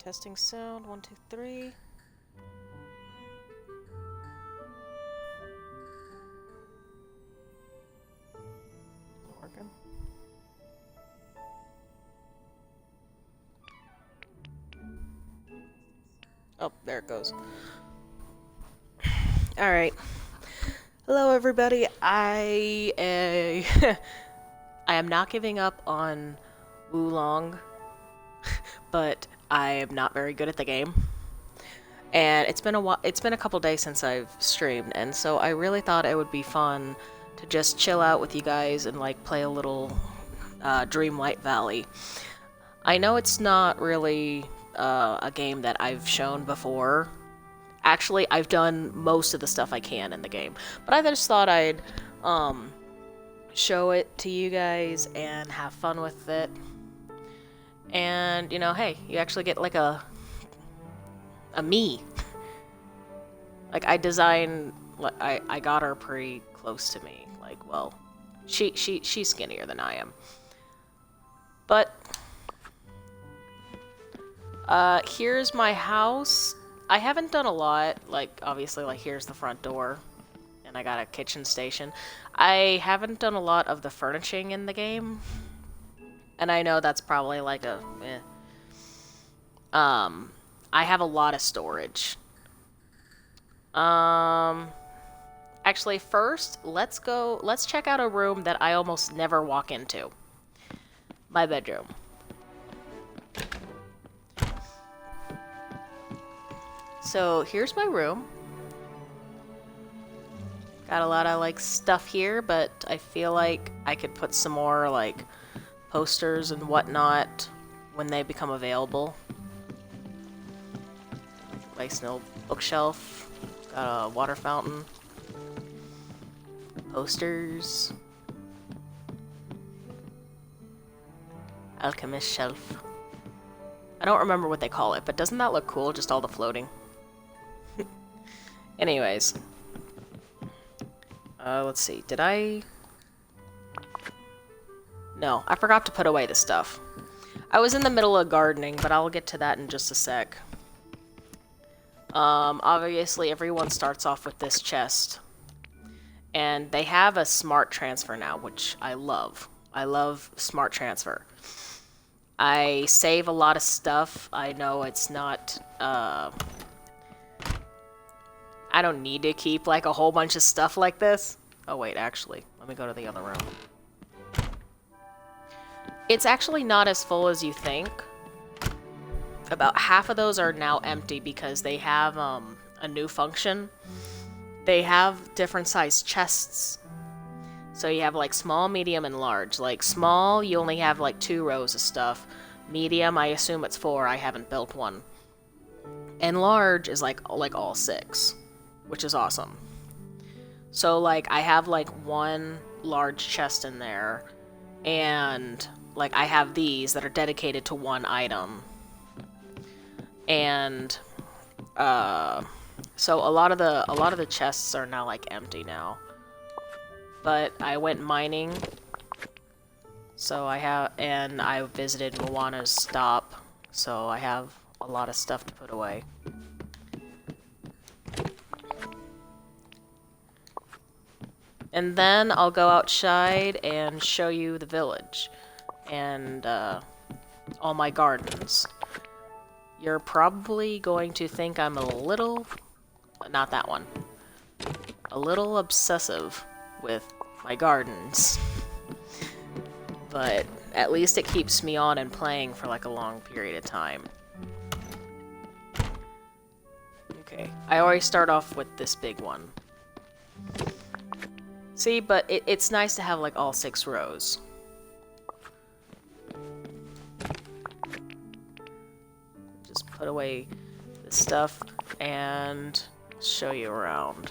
Testing sound, 1, 2, 3. Working. Oh, there it goes. Alright. Hello, everybody. I am not giving up on Wulong, but I am not very good at the game. And it's been a couple days since I've streamed, and so I really thought it would be fun to just chill out with you guys and like play a little Dreamlight Valley. I know it's not really a game that I've shown before. Actually, I've done most of the stuff I can in the game, but I just thought I'd show it to you guys and have fun with it. And you know, hey, you actually get like a me. Like I designed, I got her pretty close to me. Like, well, she's skinnier than I am. But here's my house. I haven't done a lot. Like obviously, like here's the front door, and I got a kitchen station. I haven't done a lot of the furnishing in the game, and I know that's probably like a I have a lot of storage. Actually, first, let's check out a room that I almost never walk into. My bedroom. So, here's my room. Got a lot of, like, stuff here, but I feel like I could put some more, like, posters and whatnot when they become available. Nice little bookshelf. Got a water fountain. Posters. Alchemist shelf. I don't remember what they call it, but doesn't that look cool? Just all the floating. Anyways. Let's see. Did I... No, I forgot to put away the stuff. I was in the middle of gardening, but I'll get to that in just a sec. Obviously everyone starts off with this chest. And they have a smart transfer now, which I love. I love smart transfer. I save a lot of stuff. I know it's not, I don't need to keep, like, a whole bunch of stuff like this. Oh, wait, actually. Let me go to the other room. It's actually not as full as you think. About half of those are now empty because they have, a new function. They have different sized chests. So you have, like, small, medium, and large. Like, small, you only have, like, 2 rows of stuff. Medium, I assume it's 4. I haven't built one. And large is, like all 6. Which is awesome. So, like, I have, like, 1 large chest in there. And, like, I have these that are dedicated to 1 item. And, so a lot of the chests are now, like, empty now. But I went mining. So I visited Moana's stop. So I have a lot of stuff to put away. And then I'll go outside and show you the village. And, all my gardens. You're probably going to think I'm a little... Not that one. A little obsessive with my gardens. But at least it keeps me on and playing for like a long period of time. Okay, I always start off with this big one. See, but it's nice to have like all 6 rows. Just put away the stuff and show you around.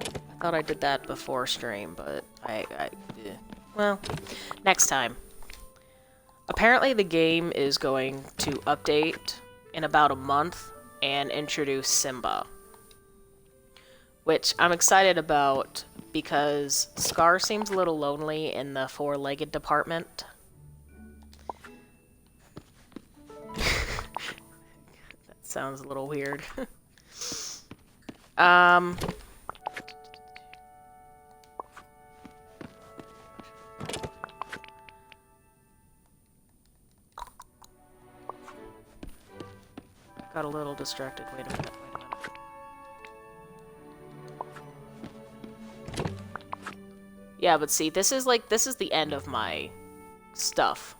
I thought I did that before stream, but well, next time. Apparently the game is going to update in about a month and introduce Simba. Which I'm excited about because Scar seems a little lonely in the 4-legged department. sounds a little weird. um... Got a little distracted. Wait a minute. Yeah, but see, this is the end of my stuff.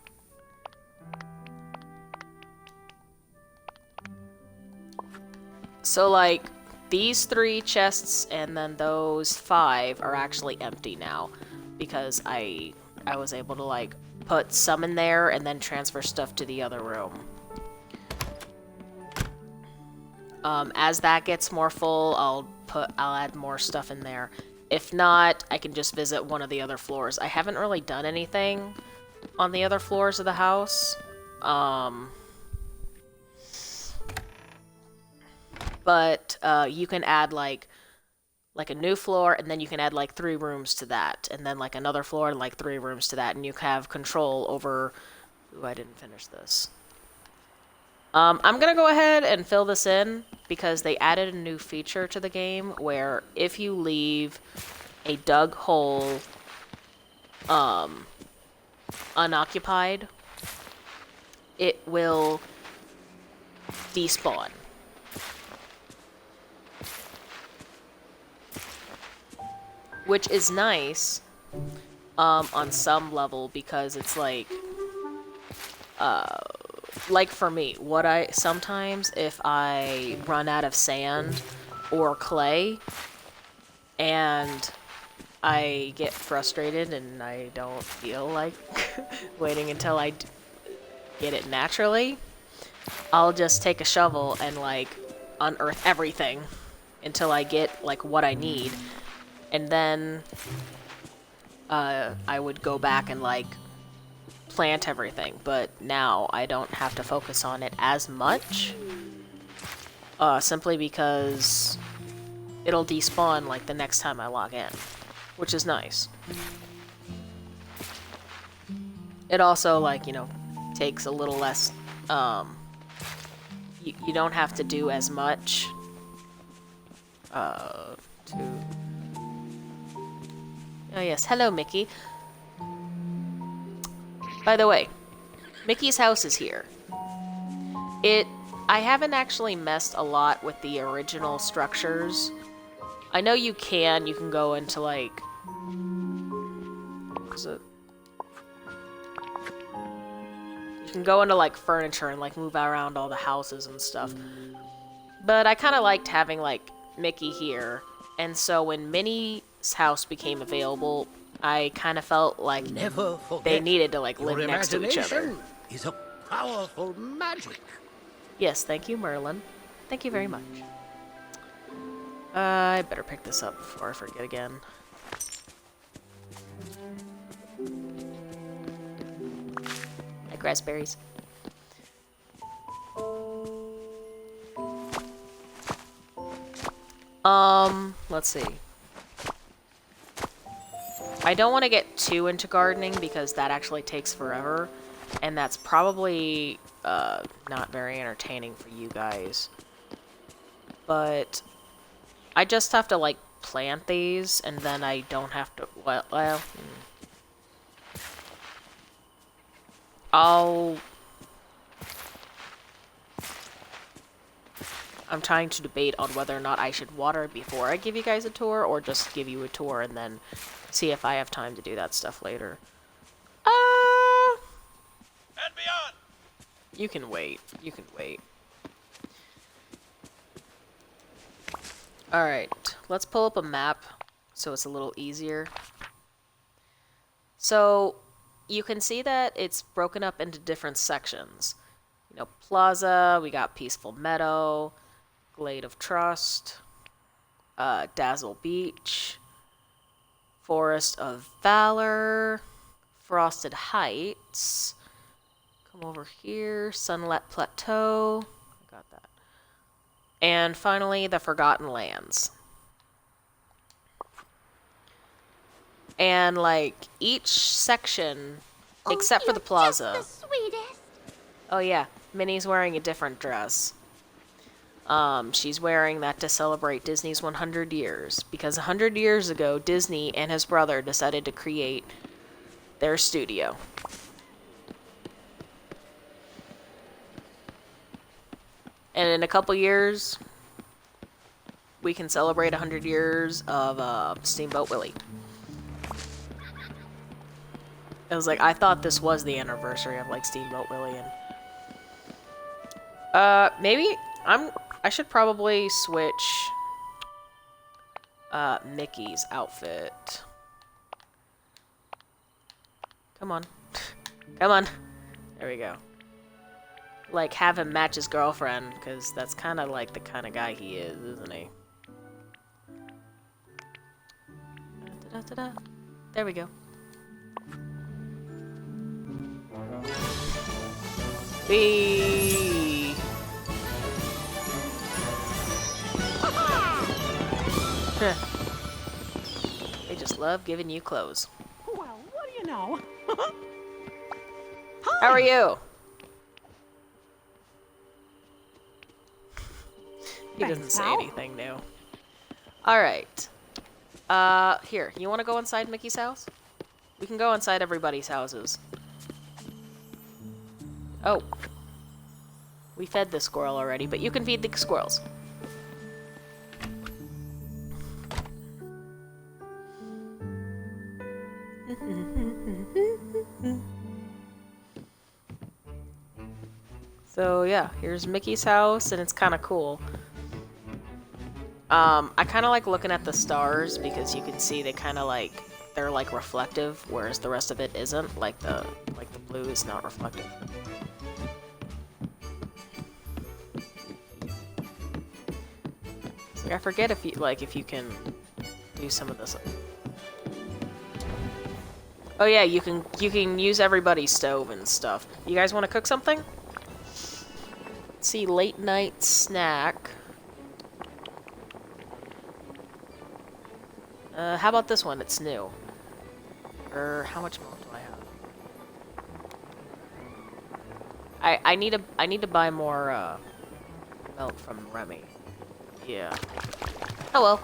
So, like, these 3 chests and then those 5 are actually empty now. Because I was able to, like, put some in there and then transfer stuff to the other room. As that gets more full, I'll add more stuff in there. If not, I can just visit one of the other floors. I haven't really done anything on the other floors of the house. But you can add like a new floor, and then you can add like 3 rooms to that, and then like another floor and like 3 rooms to that, and you have control over... Ooh, I didn't finish this. I'm gonna go ahead and fill this in, because they added a new feature to the game where if you leave a dug hole unoccupied, it will despawn. Which is nice on some level, because it's like for me, sometimes if I run out of sand or clay and I get frustrated and I don't feel like waiting until I get it naturally, I'll just take a shovel and like unearth everything until I get like what I need, and then I would go back and like plant everything, but now I don't have to focus on it as much, simply because it'll despawn like the next time I log in, which is nice. It also, like, you know, takes a little less, you don't have to do as much oh yes, hello Mickey. By the way, Mickey's house is here. I haven't actually messed a lot with the original structures. I know you can go into like... What is it? You can go into like furniture and like move around all the houses and stuff. But I kind of liked having like Mickey here. And so when Minnie's house became available, I kind of felt like they needed to like live next to each other. Is a powerful magic. Yes, thank you, Merlin. Thank you very much. I better pick this up before I forget again. Like raspberries. Let's see. I don't want to get too into gardening because that actually takes forever, and that's probably not very entertaining for you guys. But I just have to like plant these, and then I don't have to. I'm trying to debate on whether or not I should water before I give you guys a tour, or just give you a tour and then see if I have time to do that stuff later. And beyond. You can wait. You can wait. Alright, let's pull up a map so it's a little easier. So, you can see that it's broken up into different sections. You know, Plaza, we got Peaceful Meadow, Glade of Trust, Dazzle Beach, Forest of Valor, Frosted Heights, come over here, Sunlit Plateau, I got that, and finally the Forgotten Lands. And like each section, except for the plaza. Just the sweetest. Oh yeah, Minnie's wearing a different dress. She's wearing that to celebrate Disney's 100 years, because 100 years ago, Disney and his brother decided to create their studio. And in a couple years, we can celebrate 100 years of Steamboat Willie. It was like, I thought this was the anniversary of like Steamboat Willie, and maybe I should probably switch Mickey's outfit. Come on. Come on. There we go. Like, have him match his girlfriend, because that's kind of like the kind of guy he is, isn't he? Da-da-da-da. There we go. Whee! They just love giving you clothes. Well, what do you know? How are you? He doesn't say anything new. Alright. Here, you want to go inside Mickey's house? We can go inside everybody's houses. Oh. We fed the squirrel already, but you can feed the squirrels. So yeah, here's Mickey's house, and it's kind of cool. I kind of like looking at the stars because you can see they kind of like, they're like reflective, whereas the rest of it isn't. Like the blue is not reflective. So I forget if you can do some of this. Oh yeah, you can use everybody's stove and stuff. You guys want to cook something? Let's see, late night snack. How about this one? It's new. Or how much milk do I have? I need to buy more milk from Remy. Yeah. Oh well.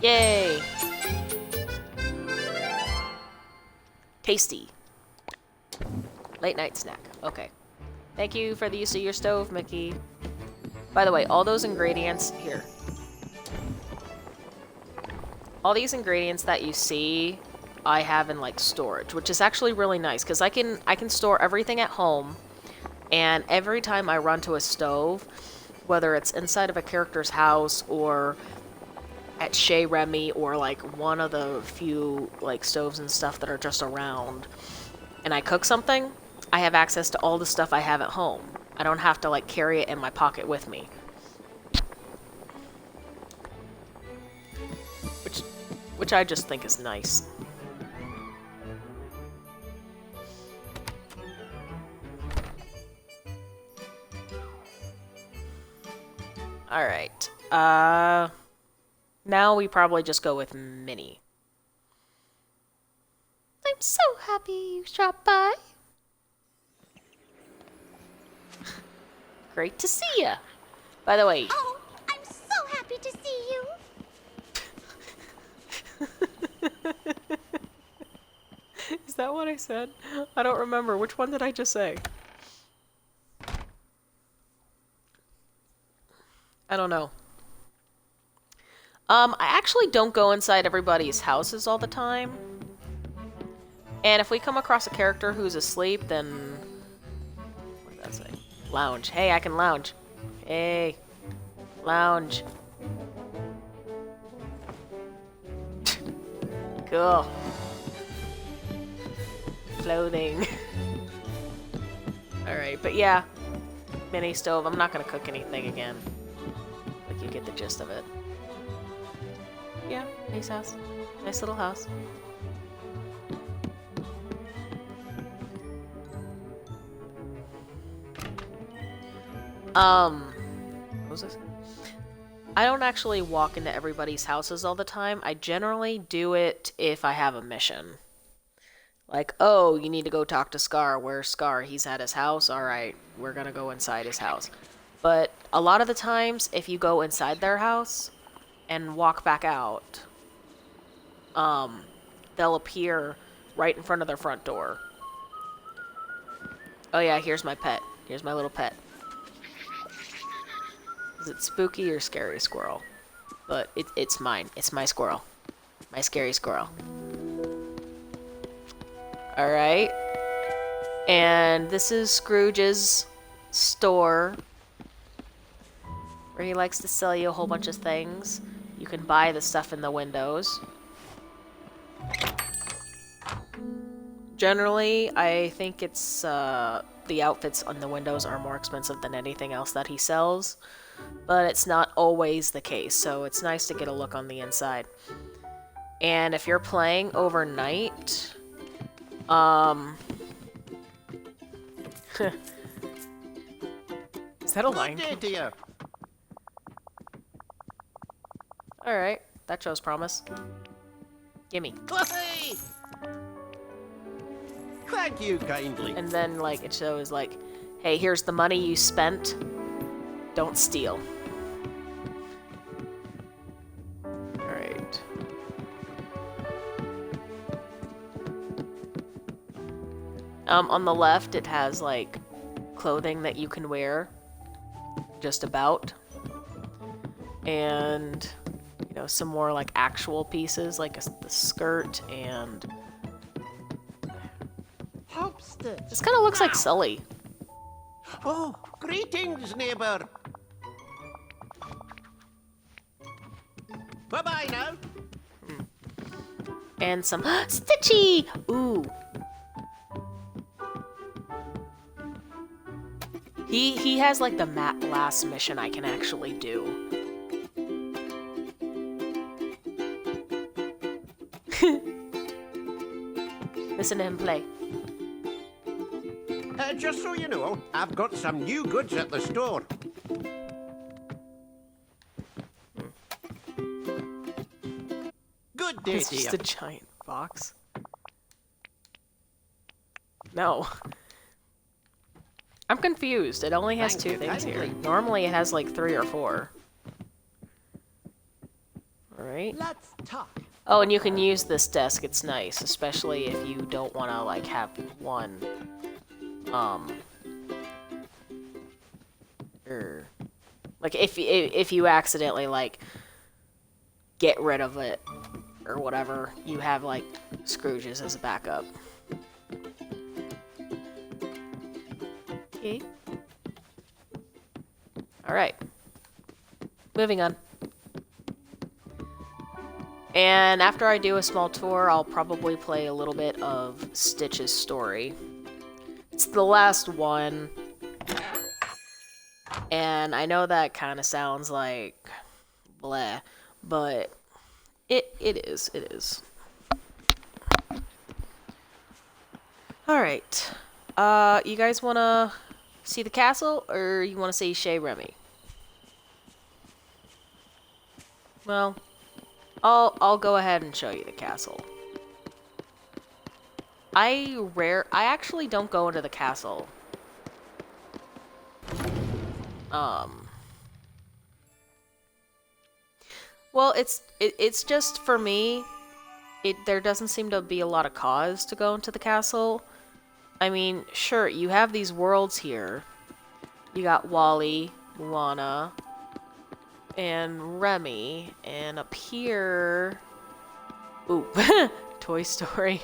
Yay! Tasty. Late night snack. Okay. Thank you for the use of your stove, Mickey. By the way, all those ingredients here. All these ingredients that you see, I have in like storage, which is actually really nice because I can store everything at home, and every time I run to a stove, whether it's inside of a character's house or at Chez Remy or like one of the few like stoves and stuff that are just around, and I cook something, I have access to all the stuff I have at home. I don't have to like carry it in my pocket with me. Which I just think is nice. Alright. Now we probably just go with Minnie. I'm so happy you stopped by. Great to see ya. By the way... Oh, I'm so happy to see you. Is that what I said? I don't remember. Which one did I just say? I don't know. I actually don't go inside everybody's houses all the time. And if we come across a character who's asleep, then... What did that say? Lounge. Hey, I can lounge. Hey. Lounge. Cool. Clothing. Alright, but yeah. Mini stove. I'm not gonna cook anything again. Like, you get the gist of it. Yeah, nice house. Nice little house. What was this? I don't actually walk into everybody's houses all the time. I generally do it if I have a mission. Like, oh, you need to go talk to Scar. Where's Scar? He's at his house? Alright, we're gonna go inside his house. But a lot of the times, if you go inside their house and walk back out, they'll appear right in front of their front door. Oh yeah, here's my pet. Here's my little pet. Is it spooky or scary squirrel? But it's mine. It's my squirrel. My scary squirrel. Alright. And this is Scrooge's store, where he likes to sell you a whole bunch of things. You can buy the stuff in the windows. Generally, I think it's the outfits on the windows are more expensive than anything else that he sells, but it's not always the case, so it's nice to get a look on the inside. And if you're playing overnight, is that a lion? Good day, dear. Alright, that shows promise. Gimme. Hey! Thank you kindly. And then, like, it shows, like, hey, here's the money you spent. Don't steal. Alright. On the left, it has, like, clothing that you can wear. Just about. And, you know, some more, like, actual pieces, like the skirt and... Hopsters. This kind of looks like Sully. Oh, greetings, neighbor. Bye-bye now. And some Stitchy! Ooh. He has like the last mission I can actually do. Listen to him play. Just so you know, I've got some new goods at the store. Good day, It's dear. just a giant box. No. I'm confused. It only has Thank two you things here. kindly. Normally it has like 3 or 4. Alright. Let's talk. Oh, and you can use this desk. It's nice, especially if you don't want to like have one like if you accidentally like get rid of it or whatever, you have like Scrooge's as a backup. Okay. All right. Moving on. And after I do a small tour, I'll probably play a little bit of Stitch's story. It's the last one. And I know that kind of sounds like bleh, but it is. Alright. You guys want to see the castle, or you want to see Chez Remy? Well, I'll go ahead and show you the castle. I actually don't go into the castle. Well, it's just for me. There doesn't seem to be a lot of cause to go into the castle. I mean, sure, you have these worlds here. You got Wally, Moana, and Remy, and up here... Ooh, Toy Story.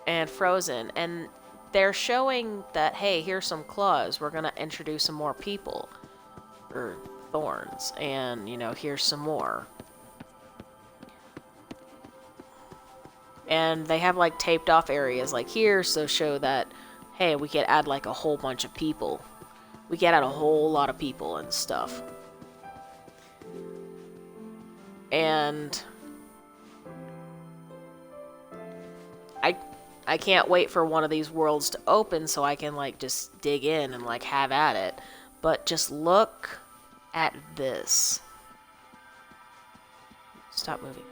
And Frozen, and they're showing that, hey, here's some claws. We're gonna introduce some more people. Or thorns, and, you know, here's some more. And they have, like, taped off areas like here, so show that, hey, we could add, like, a whole bunch of people. We could add a whole lot of people and stuff. And I can't wait for one of these worlds to open so I can, like, just dig in and, like, have at it. But just look at this. Stop moving.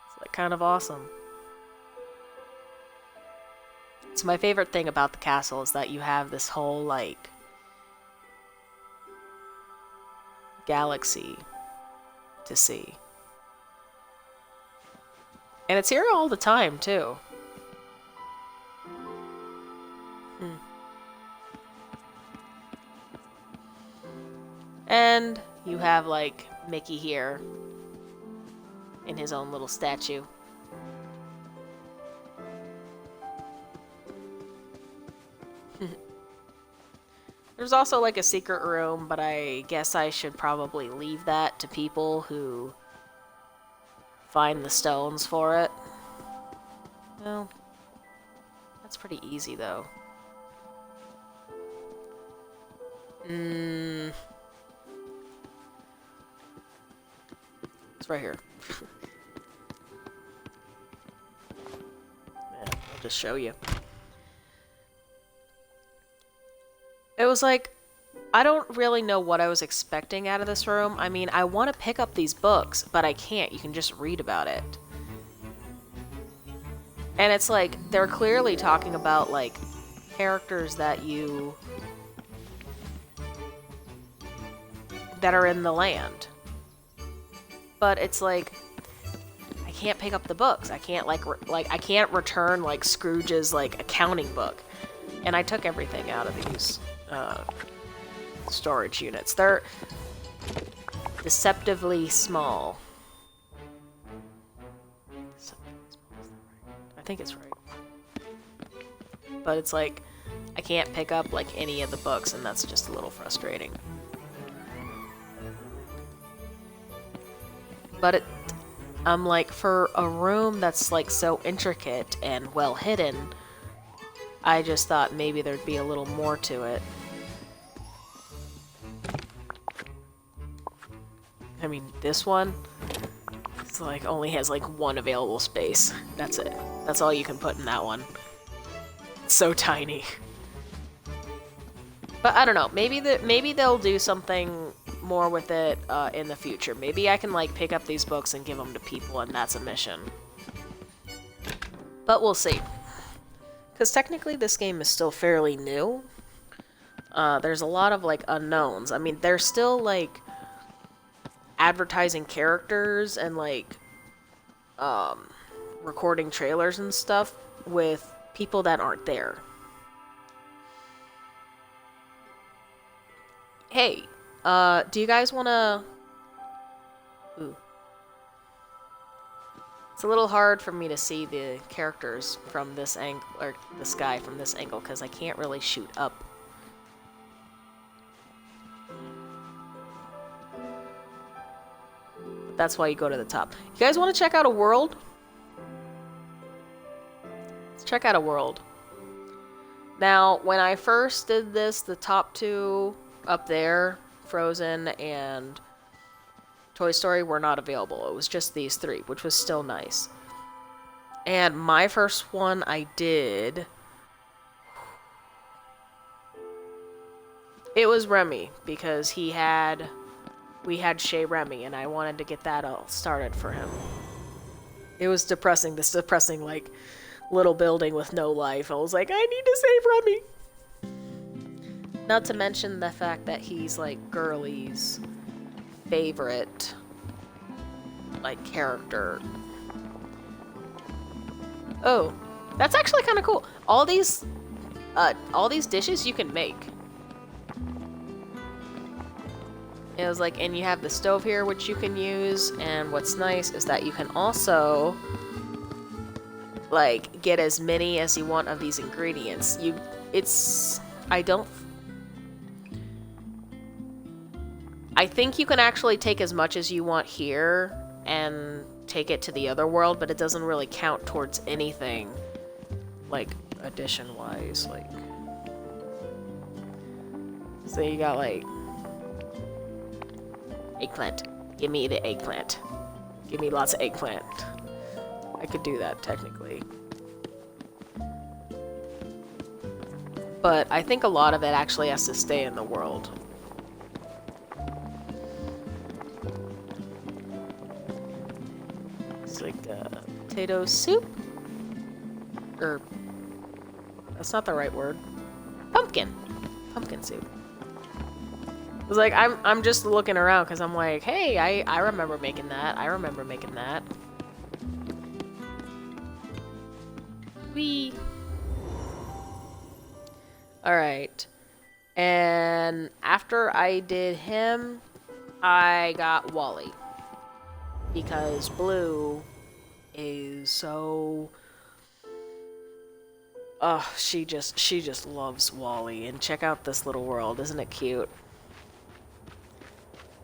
It's, like, kind of awesome. So my favorite thing about the castle is that you have this whole, like, galaxy to see. And it's here all the time, too. And you have, like, Mickey here in his own little statue. There's also, like, a secret room, but I guess I should probably leave that to people who find the stones for it. Well, that's pretty easy, though. It's right here. Yeah, I'll just show you. It was like, I don't really know what I was expecting out of this room. I mean, I want to pick up these books, but I can't. You can just read about it. And it's like, they're clearly talking about, like, characters that are in the land. But it's like, I can't pick up the books. I can't, I can't return, like, Scrooge's, like, accounting book. And I took everything out of these storage units. They're deceptively small. I think it's right. But it's like, I can't pick up, like, any of the books, and that's just a little frustrating. But I'm like, for a room that's, like, so intricate and well hidden, I just thought maybe there'd be a little more to it. I mean, this one, it's like, only has, like, one available space. That's it. That's all you can put in that one. It's so tiny. But I don't know. Maybe they'll do something more with it in the future. Maybe I can, like, pick up these books and give them to people, and that's a mission. But we'll see. Because technically this game is still fairly new. There's a lot of, like, unknowns. I mean, they're still, like, advertising characters and, like, recording trailers and stuff with people that aren't there. Hey, do you guys want to... Ooh. It's a little hard for me to see the characters from this angle, or the sky from this angle, because I can't really shoot up. That's why you go to the top. You guys want to check out a world? Let's check out a world. Now, when I first did this, the top two up there, Frozen and Toy Story, were not available. It was just these three, which was still nice. And my first one I did... It was Remy, because we had Chez Remy, and I wanted to get that all started for him. It was depressing, this depressing, like, little building with no life. I was like, I need to save Remy! Not to mention the fact that he's, like, Girly's favorite, like, character. Oh, that's actually kind of cool. All these dishes you can make. It was like, and you have the stove here, which you can use, and what's nice is that you can also, like, get as many as you want of these ingredients. I think you can actually take as much as you want here and take it to the other world, but it doesn't really count towards anything, like, addition-wise, like... So you got, like... Eggplant. Give me the eggplant. Give me lots of eggplant. I could do that, technically. But I think a lot of it actually has to stay in the world. It's like potato soup? Or That's not the right word. Pumpkin. Pumpkin soup. It was like, I'm just looking around because I'm like, hey, I remember making that. I remember making that. Whee! Alright. And after I did him, I got Wally. Because Blue is so... Oh, she just loves Wally. And check out this little world. Isn't it cute?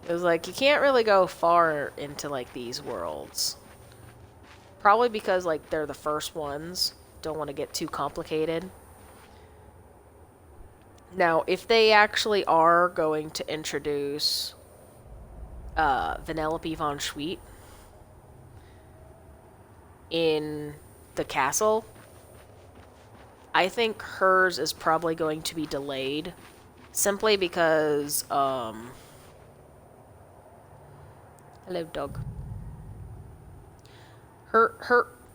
It was like, you can't really go far into, like, these worlds. Probably because, like, they're the first ones. Don't want to get too complicated. Now, if they actually are going to introduce Vanellope von Schweet in the castle, I think hers is probably going to be delayed. Simply because, hello, dog.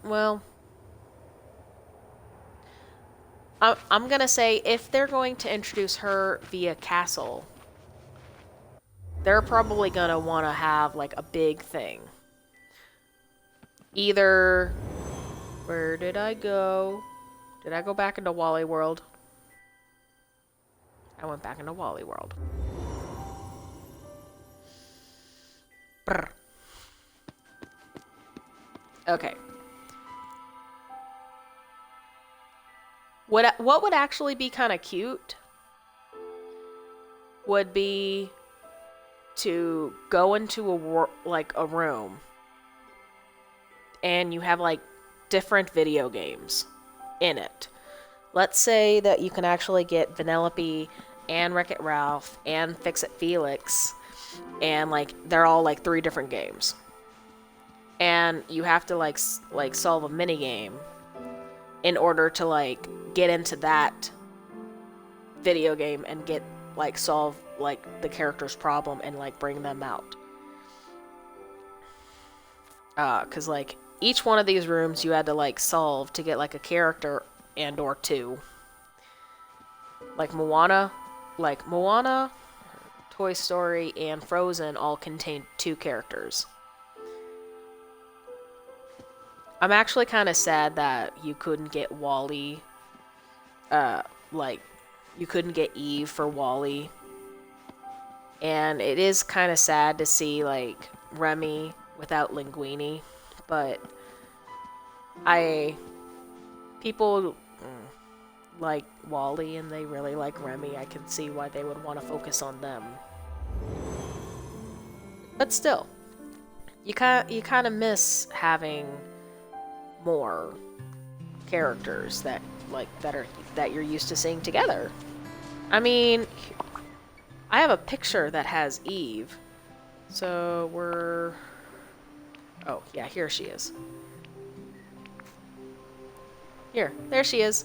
Well... I'm gonna say, if they're going to introduce her via castle, they're probably gonna want to have, like, a big thing. Either... Where did I go? Did I go back into Wally World? I went back into Wally World. Brr. Okay. What would actually be kind of cute would be to go into a room and you have, like, different video games in it. Let's say that you can actually get Vanellope and Wreck-It Ralph and Fix-It Felix, and, like, they're all, like, 3 different games. And you have to, like solve a mini game in order to, like, get into that video game and get, like, solve, like, the character's problem and, like, bring them out. 'Cause, like, each one of these rooms you had to, like, solve to get, like, a character and or 2. Like Moana, Toy Story, and Frozen all contained 2 characters. I'm actually kind of sad that you couldn't get Wally, like, you couldn't get Eve for Wally. And it is kind of sad to see, like, Remy without Linguini. But people like Wally and they really like Remy. I can see why they would want to focus on them. But still, you kind of miss having more characters that you're used to seeing together. I mean, I have a picture that has Eve. So we're... Oh, yeah, here she is. There she is.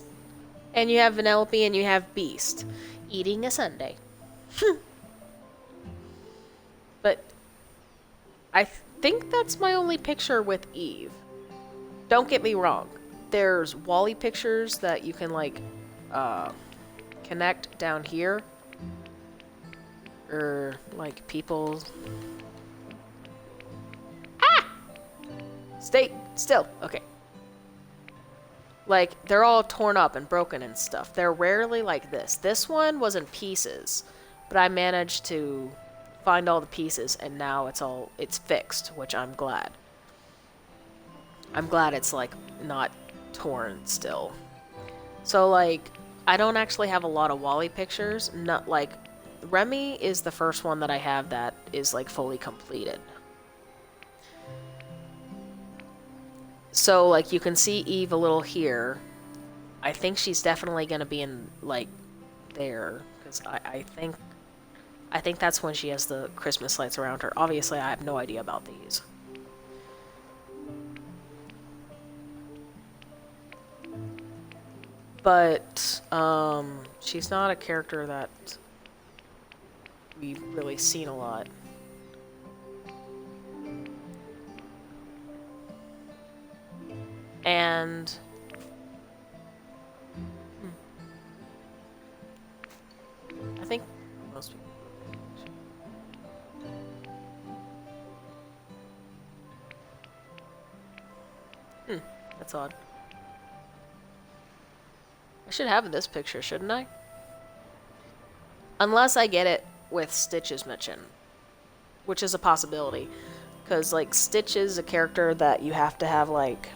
And you have Vanellope and you have Beast eating a sundae. But I think that's my only picture with Eve. Don't get me wrong. There's Wally pictures that you can, like, connect down here. Or, like, people... Ah! Stay still. Okay. Like, they're all torn up and broken and stuff. They're rarely like this. This one was in pieces, but I managed to find all the pieces, and now it's fixed, which I'm glad. I'm glad it's, like, not torn still. So, like, I don't actually have a lot of Wally pictures. Not, like, Remy is the first one that I have that is, like, fully completed. So, like, you can see Eve a little here. I think she's definitely gonna be in, like, there. Because I think that's when she has the Christmas lights around her. Obviously, I have no idea about these. But, she's not a character that we've really seen a lot. And That's odd. I should have this picture, shouldn't I? Unless I get it with Stitch's mission, which is a possibility. Because, like, Stitch is a character that you have to have, like,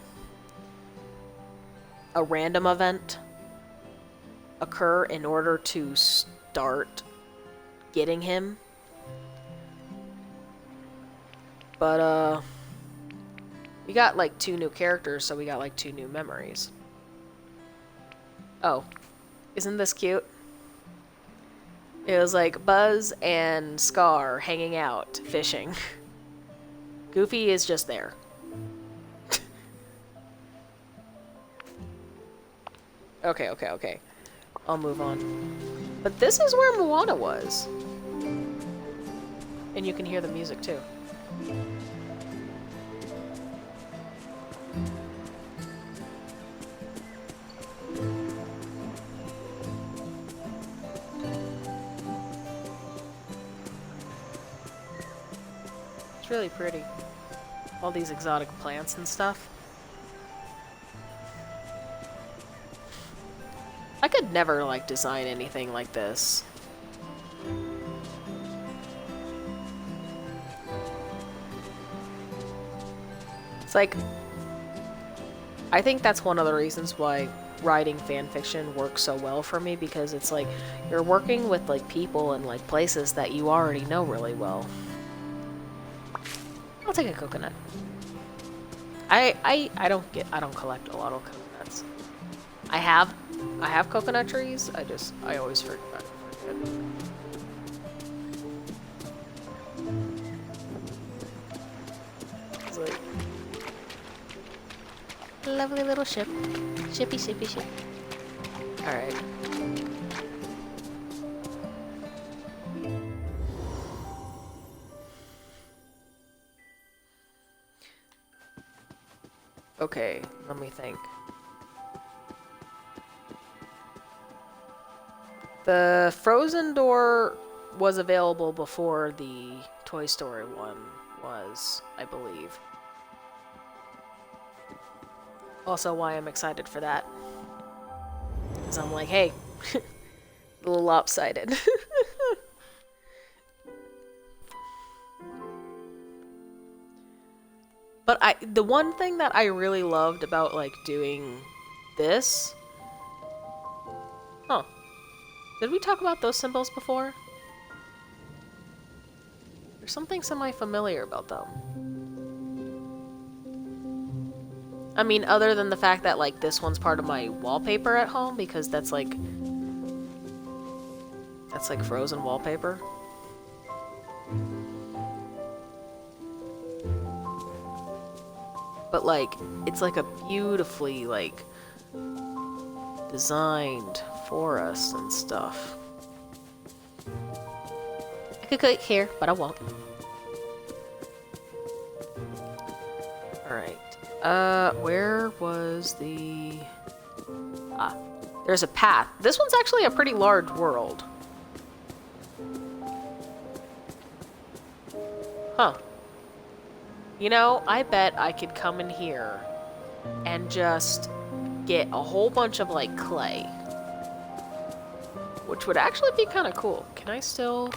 a random event occur in order to start getting him. But, we got, like, 2 new characters, so we got, like, 2 new memories. Oh. Isn't this cute? It was, like, Buzz and Scar hanging out, fishing. Goofy is just there. Okay. I'll move on. But this is where Moana was. And you can hear the music, too. It's really pretty. All these exotic plants and stuff. I could never, like, design anything like this. It's like, I think that's one of the reasons why writing fanfiction works so well for me, because it's like, you're working with, like, people and, like, places that you already know really well. I'll take a coconut. I don't collect a lot of coconuts. I have coconut trees. I always forget. It's like lovely little ship. Shippy ship. Alright. Okay, let me think. The Frozen door was available before the Toy Story one was, I believe. Also why I'm excited for that. Because I'm like, hey, a little lopsided. But the one thing that I really loved about, like, doing this... Huh. Did we talk about those symbols before? There's something semi-familiar about them. I mean, other than the fact that, like, this one's part of my wallpaper at home, because that's, like... That's, like, Frozen wallpaper. But, like, it's like a beautifully, like, designed forest and stuff. I could click here, but I won't. Alright. Where was the... Ah, there's a path. This one's actually a pretty large world. Huh. You know, I bet I could come in here and just get a whole bunch of, like, clay. Which would actually be kind of cool. Can I still...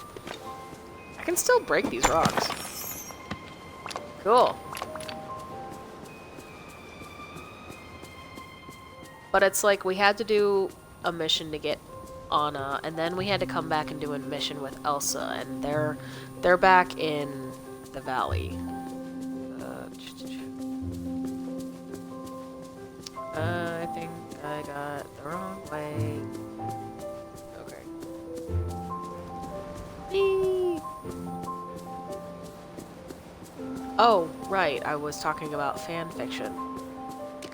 I can still break these rocks. Cool. But it's like we had to do a mission to get Anna, and then we had to come back and do a mission with Elsa, and they're back in the valley. I think I got the wrong way. Okay. Eee. Oh, right, I was talking about fan fiction.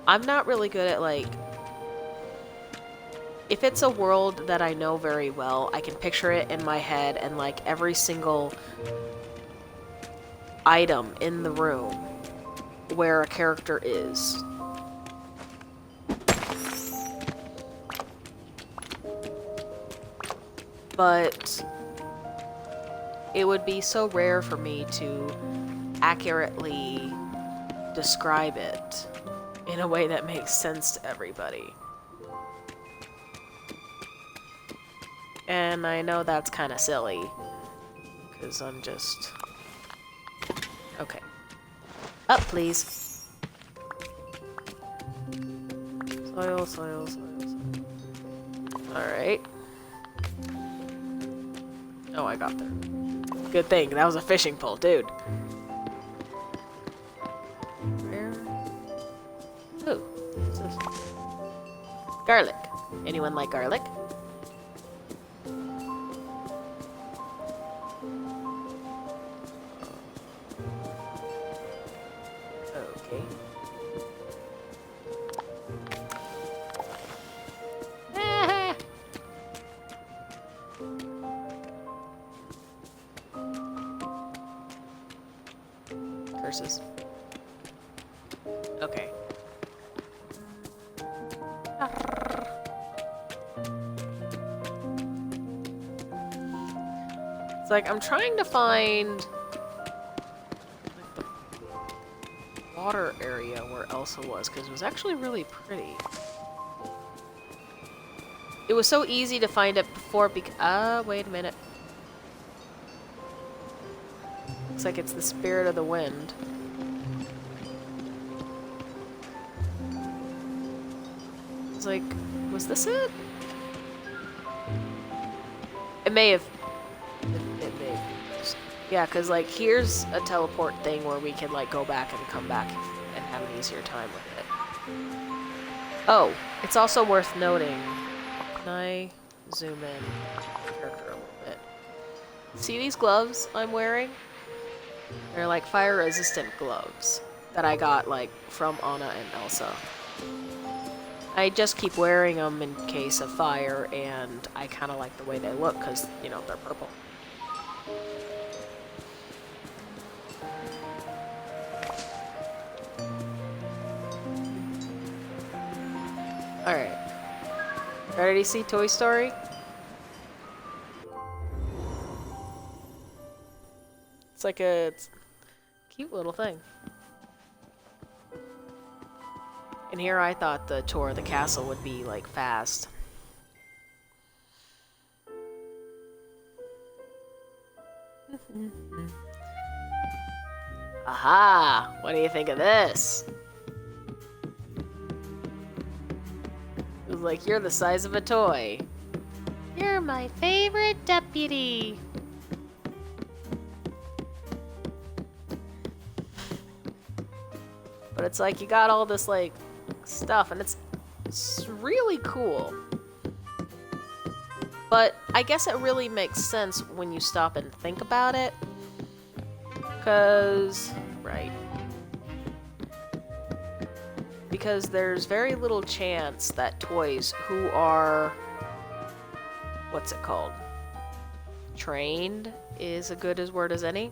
I'm not really good at, like... If it's a world that I know very well, I can picture it in my head, and, like, every single item in the room where a character is. But it would be so rare for me to accurately describe it. in a way that makes sense to everybody. And I know that's kind of silly, because I'm just... Okay. Up, please. Soil, soil, soil, soil. Alright. Oh, I got there. Good thing, that was a fishing pole, dude. Where? Ooh, what's this? Garlic. Anyone like garlic? Okay. Curses. Okay. It's like I'm trying to find like, the water area where Elsa was, because it was actually really pretty. It was so easy to find it before wait a minute. Looks like it's the spirit of the wind. It's like, was this it? It may have. It may have. Yeah, because like here's a teleport thing where we can like go back and come back and have an easier time with it. Oh, it's also worth noting. Can I zoom in the character a little bit? See these gloves I'm wearing? They're like fire resistant gloves that I got like from Anna and Elsa. I just keep wearing them in case of fire, and I kind of like the way they look because, you know, they're purple. Alright. Ready to see Toy Story? It's like a cute little thing. And here I thought the tour of the castle would be like fast. Aha! What do you think of this? It was like, you're the size of a toy. You're my favorite deputy. But it's like you got all this like stuff, and it's really cool. But I guess it really makes sense when you stop and think about it. Because there's very little chance that toys who are, what's it called? Trained is a good as word as any,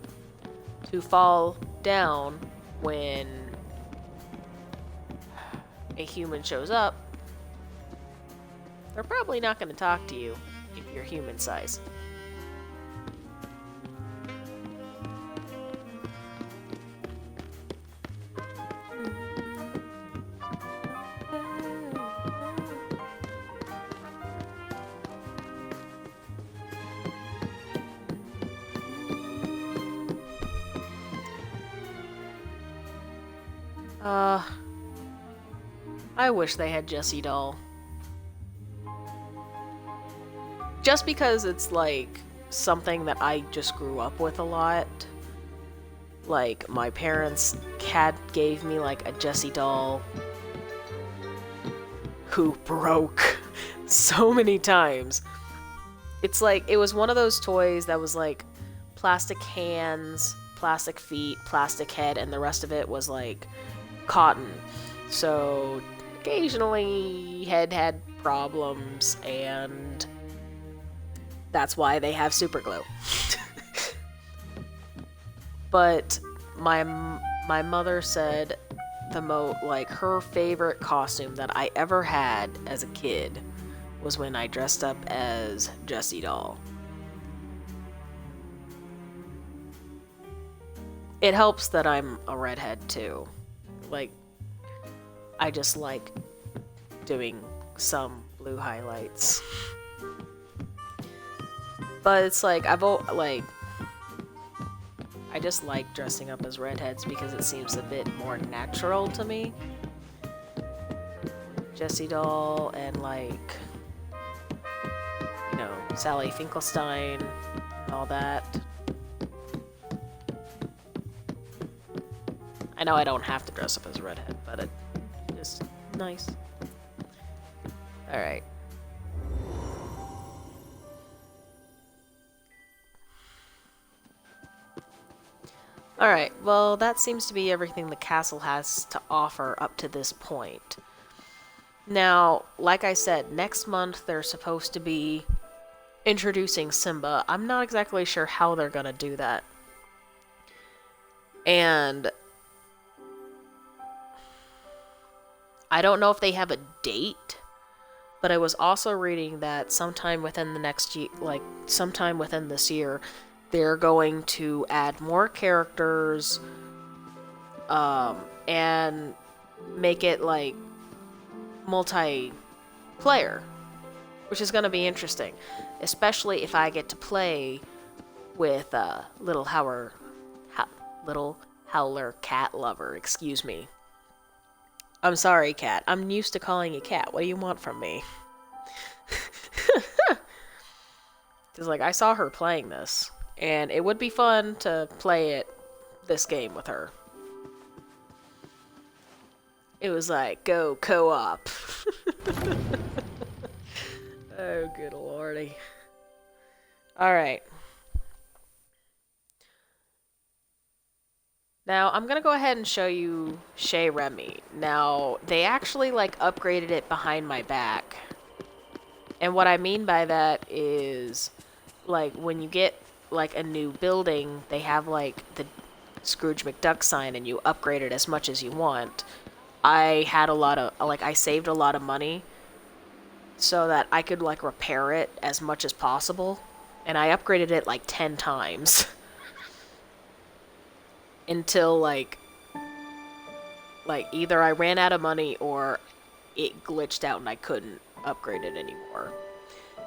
to fall down when a human shows up. They're probably not going to talk to you if you're human size. I wish they had Jessie doll. Just because it's like something that I just grew up with a lot. Like my parents gave me like a Jessie doll who broke so many times. It's like it was one of those toys that was like plastic hands, plastic feet, plastic head, and the rest of it was like cotton. So occasionally head had problems, and that's why they have super glue. But my mother said like her favorite costume that I ever had as a kid was when I dressed up as Jessie doll. It helps that I'm a redhead too. Like I just like doing some blue highlights. But it's like, I just like dressing up as redheads because it seems a bit more natural to me. Jessie doll and like, you know, Sally Finkelstein and all that. I know I don't have to dress up as a redhead, but it is nice. Alright. Alright, well, that seems to be everything the castle has to offer up to this point. Now, like I said, next month they're supposed to be introducing Simba. I'm not exactly sure how they're gonna do that. And I don't know if they have a date, but I was also reading that sometime within the next year, like sometime within this year, they're going to add more characters, and make it like multiplayer, which is going to be interesting, especially if I get to play with little Howler cat lover. Excuse me. I'm sorry, cat. I'm used to calling you cat. What do you want from me? Because like I saw her playing this, and it would be fun to play this game with her. It was like, go co-op. Oh, good lordy. Alright. Now, I'm gonna go ahead and show you Chez Remy. Now, they actually, like, upgraded it behind my back. And what I mean by that is, like, when you get, like, a new building, they have, like, the Scrooge McDuck sign, and you upgrade it as much as you want. I had a lot of, like, I saved a lot of money so that I could, like, repair it as much as possible. And I upgraded it, like, 10 times. Until, like, either I ran out of money or it glitched out and I couldn't upgrade it anymore.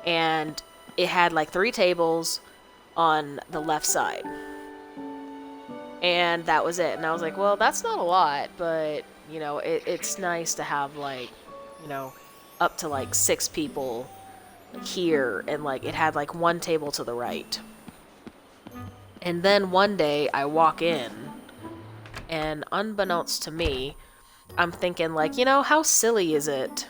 And it had, like, 3 tables on the left side. And that was it. And I was like, well, that's not a lot, but, you know, it's nice to have, like, you know, up to, like, 6 people here. And, like, it had, like, 1 table to the right. And then one day I walk in, and unbeknownst to me, I'm thinking, like, you know, how silly is it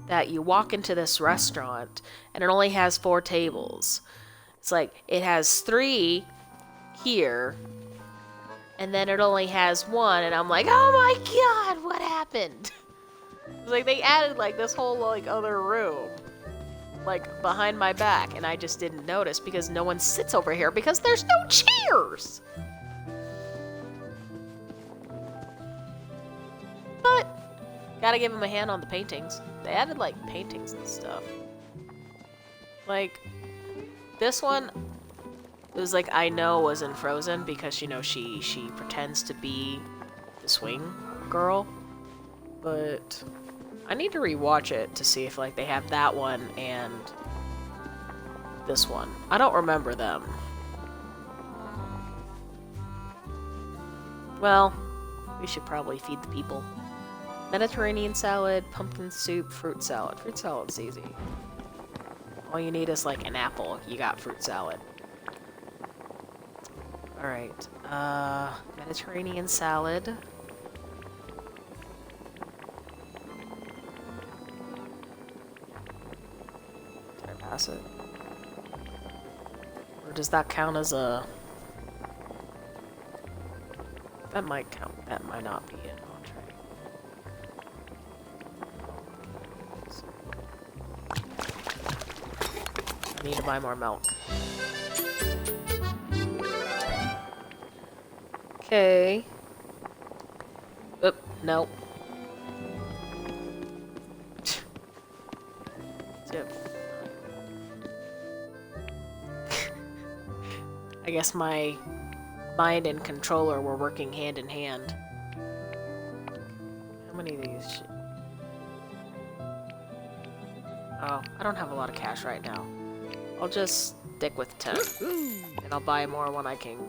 that you walk into this restaurant and it only has 4 tables? It's like, it has 3 here, and then it only has 1, and I'm like, oh my god, what happened? It's like, they added, like, this whole, like, other room, like, behind my back, and I just didn't notice because no one sits over here because there's no chairs! But, gotta give them a hand on the paintings. They added, like, paintings and stuff. Like, this one, it was like, I know was in Frozen because, you know, she pretends to be the swing girl. But I need to rewatch it to see if, like, they have that one and this one. I don't remember them. Well, we should probably feed the people. Mediterranean salad, pumpkin soup, fruit salad. Fruit salad's easy. All you need is, like, an apple. You got fruit salad. Alright. Mediterranean salad. Did I pass it? Or does that count as a... That might count. That might not be an entree. I need to buy more milk. Okay. Oop, nope. I guess my mind and controller were working hand in hand. How many of these? Oh, I don't have a lot of cash right now. I'll just stick with 10, and I'll buy more when I can.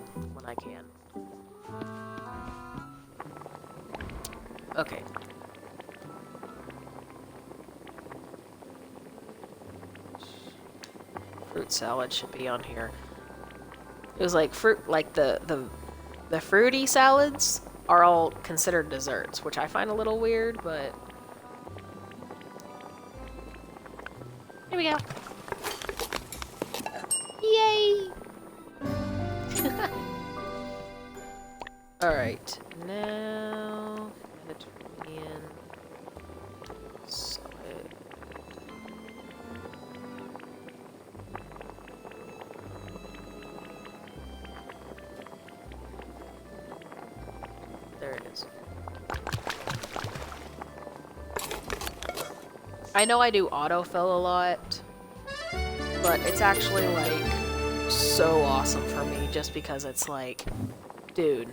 Okay. Fruit salad should be on here. It was like fruit, like the fruity salads are all considered desserts, which I find a little weird, but here we go. Yay! Alright, now Mediterranean salad. There it is. I know I do autofill a lot, but it's actually like so awesome for me just because it's like, dude,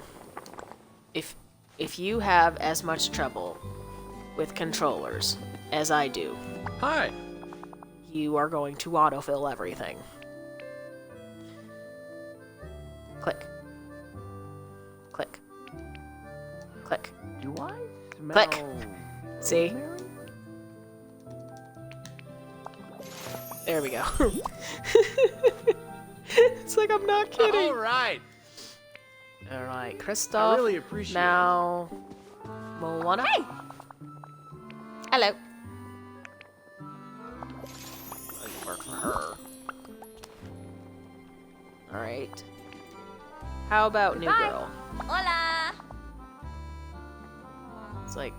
if you have as much trouble with controllers as I do, Hi. you are going to autofill everything. Click. Click. Click. Do I smell Click. See? rosemary? There we go. It's like I'm not kidding. All right. Alright, I Kristoff. really appreciate Now, Moana. Hey! Hello. Doesn't work for her. Alright. How about New Girl? Hola. It's like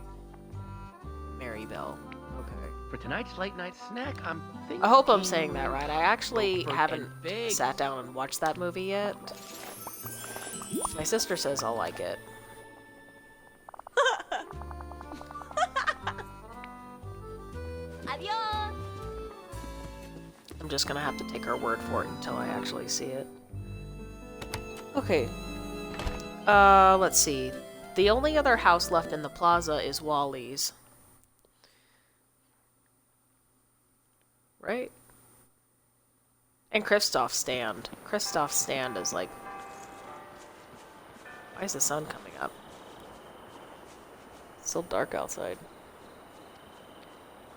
Maribel. Okay. For tonight's late night snack, I'm thinking. I hope I'm saying that right. I actually Fruit haven't and figs. sat down and watched that movie yet. My sister says I'll like it. Adios. I'm just gonna have to take her word for it until I actually see it. Okay. Let's see. The only other house left in the plaza is Wally's. Right? And Kristoff's stand. Kristoff's stand is like... Why is the sun coming up? It's still dark outside.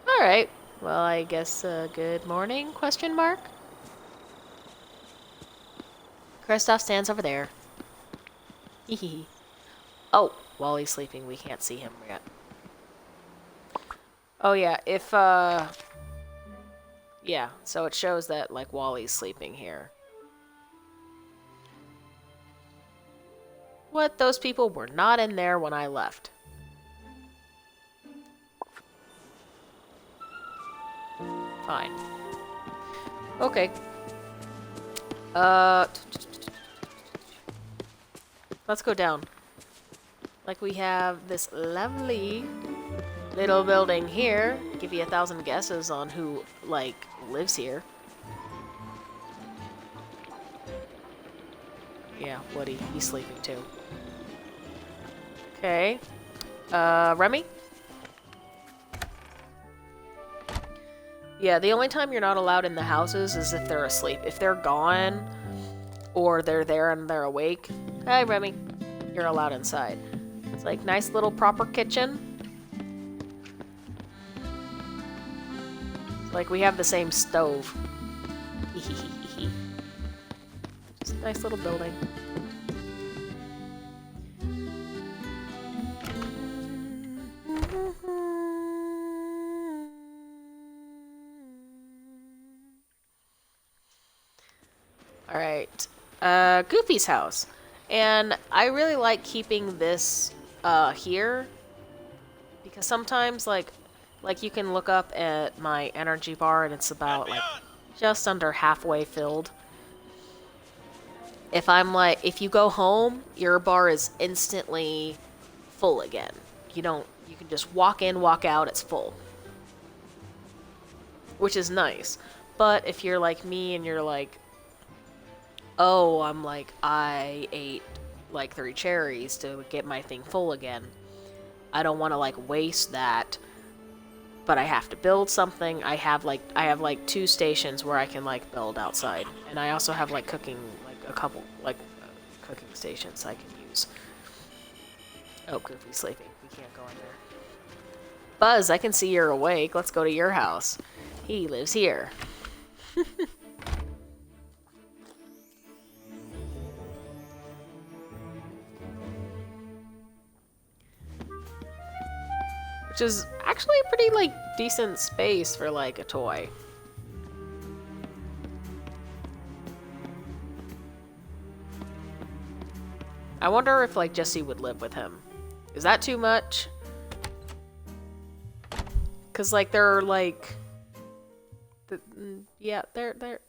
Alright. Well, I guess, good morning, question mark? Kristoff stands over there. Hehe. Oh, Wally's sleeping. We can't see him yet. Oh, yeah. If, yeah, so it shows that, like, Wally's sleeping here. What? Those people were not in there when I left. Fine. Okay. Let's go down. Like, we have this lovely little building here. Give you 1,000 guesses on who, like, lives here. Yeah, Woody. He's sleeping too. Okay. Remy? Yeah, the only time you're not allowed in the houses is if they're asleep. If they're gone, or they're there and they're awake, hey, Remy, you're allowed inside. It's like nice little proper kitchen. It's like we have the same stove. Just a nice little building. Alright. Goofy's house. And I really like keeping this here. Because sometimes, like you can look up at my energy bar and it's about, like, just under halfway filled. If you go home, your bar is instantly full again. You can just walk in, walk out, it's full. Which is nice. But if you're like me and you're like, oh, I ate like 3 cherries to get my thing full again. I don't want to like waste that, but I have to build something. I have like 2 stations where I can like build outside, and I also have like cooking, like a couple like cooking stations I can use. Oh, Goofy's sleeping. We can't go in there. Buzz, I can see you're awake. Let's go to your house. He lives here. Which is actually a pretty, like, decent space for, like, a toy. I wonder if, like, Jesse would live with him. Is that too much? Because, like, they're, like... yeah, they're...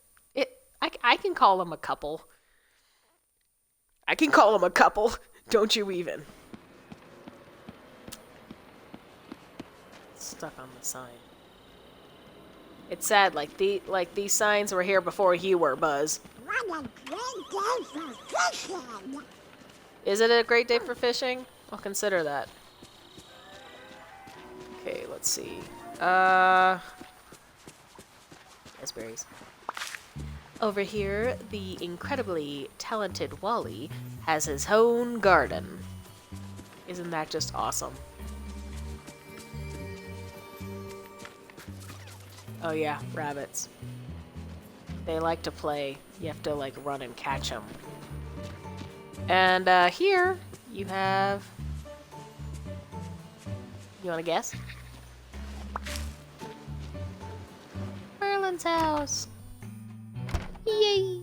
I can call them a couple. I can call them a couple. Don't you even. Stuck on the sign. It's sad, like these signs were here before you were, Buzz. What a great day for fishing! Is it a great day for fishing? I'll consider that. Okay, let's see. Raspberries. Over here, the incredibly talented Wally has his own garden. Isn't that just awesome? Oh yeah, rabbits. They like to play. You have to like run and catch them. And here you have... You wanna guess? Merlin's house! Yay!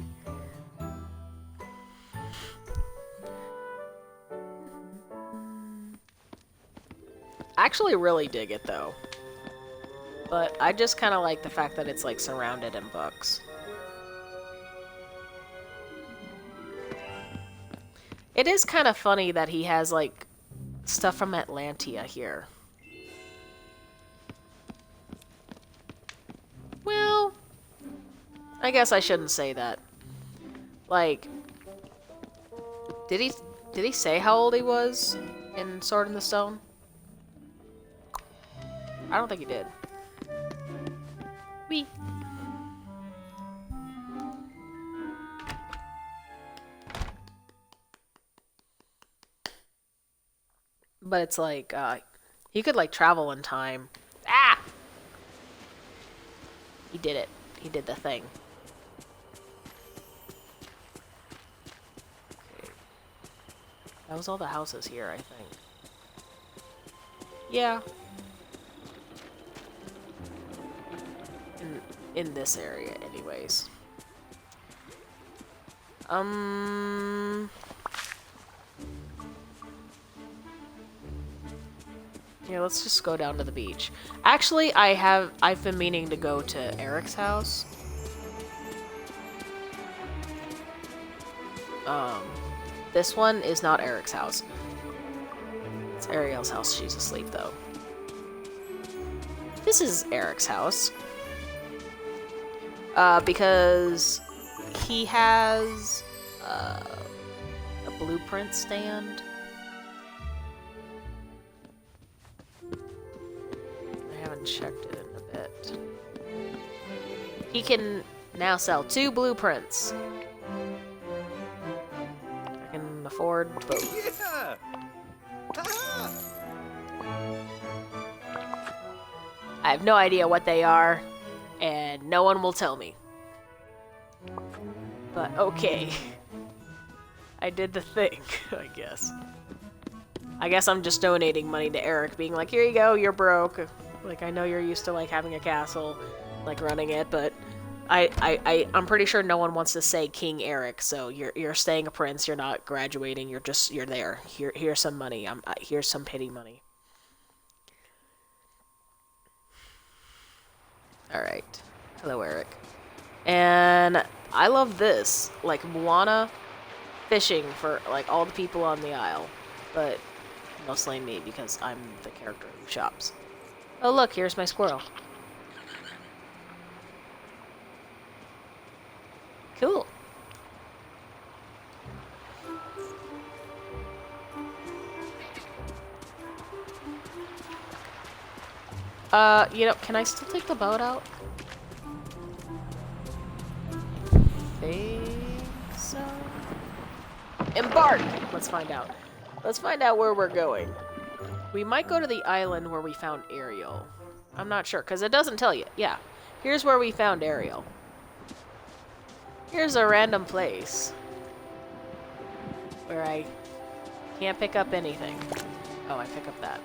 I actually really dig it though. But I just kind of like the fact that it's like surrounded in books. It is kind of funny that he has like stuff from Atlantia here. Well, I guess I shouldn't say that. Like, did he say how old he was in Sword in the Stone? I don't think he did. Wee. But it's like, he could like travel in time. Ah! He did it. He did the thing. Okay. That was all the houses here, I think. Yeah. In this area, anyways. Yeah, let's just go down to the beach. Actually, I've been meaning to go to Eric's house. This one is not Eric's house. It's Ariel's house. She's asleep, though. This is Eric's house. Because he has a blueprint stand. I haven't checked it in a bit. He can now sell 2 blueprints. I can afford both. Yeah. I have no idea what they are, and no one will tell me. But okay. I did the thing, I guess. I guess I'm just donating money to Eric, being like, here you go, you're broke. Like, I know you're used to, like, having a castle, like, running it, but I'm pretty sure no one wants to say King Eric, so you're staying a prince, you're not graduating, you're there. Here's some money. Here's some pity money. Alright. Hello, Eric. And I love this. Like, Moana fishing for, like, all the people on the isle. But mostly me, because I'm the character who shops. Oh, look, here's my squirrel. Cool. You know, can I still take the boat out? Think so. Embark! Let's find out. Let's find out where we're going. We might go to the island where we found Ariel. I'm not sure, because it doesn't tell you. Yeah. Here's where we found Ariel. Here's a random place. Where I can't pick up anything. Oh, I pick up that.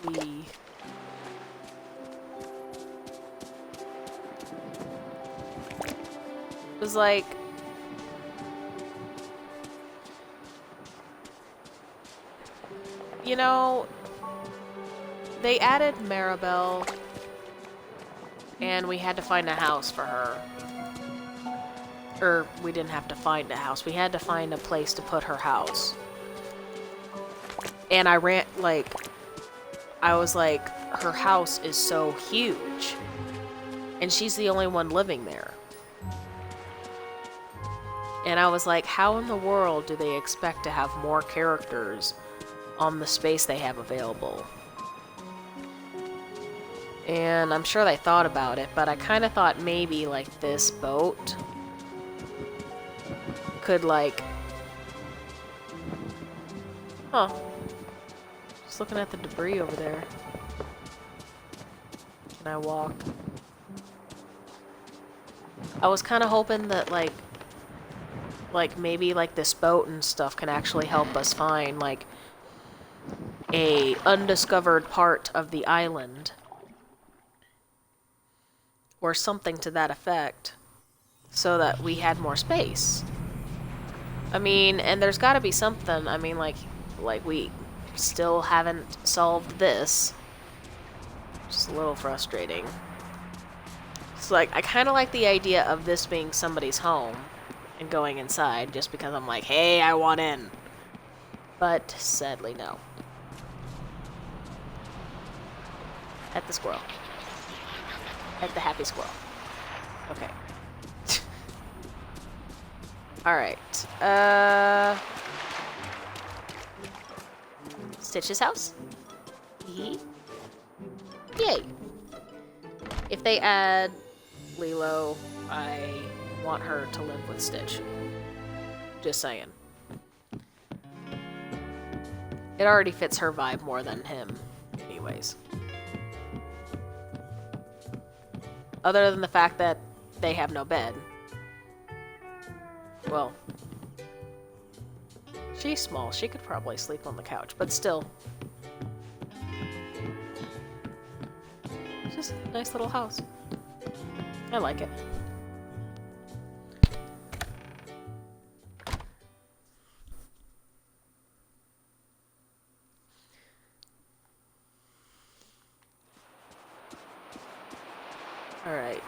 We... It was like... You know... They added Maribel... And we had to find a house for her. Or, we didn't have to find a house. We had to find a place to put her house. And I ran, like... I was like, her house is so huge. And she's the only one living there. And I was like, how in the world do they expect to have more characters on the space they have available? And I'm sure they thought about it, but I kind of thought maybe, like, this boat could, like... Huh. Just looking at the debris over there. Can I walk? I was kind of hoping that, like, maybe, like, this boat and stuff can actually help us find, like, a undiscovered part of the island. Or something to that effect. So that we had more space. I mean, and there's gotta be something, I mean, like we still haven't solved this. Just a little frustrating. It's like, I kinda like the idea of this being somebody's home. And going inside, just because I'm like, hey, I want in. But, sadly, no. At the squirrel. At the happy squirrel. Okay. Alright. Stitch's house? Yee. Yay! If they add Lilo, I want her to live with Stitch. Just saying. It already fits her vibe more than him, anyways. Other than the fact that they have no bed. Well, she's small. She could probably sleep on the couch, but still. It's just a nice little house. I like it. Alright.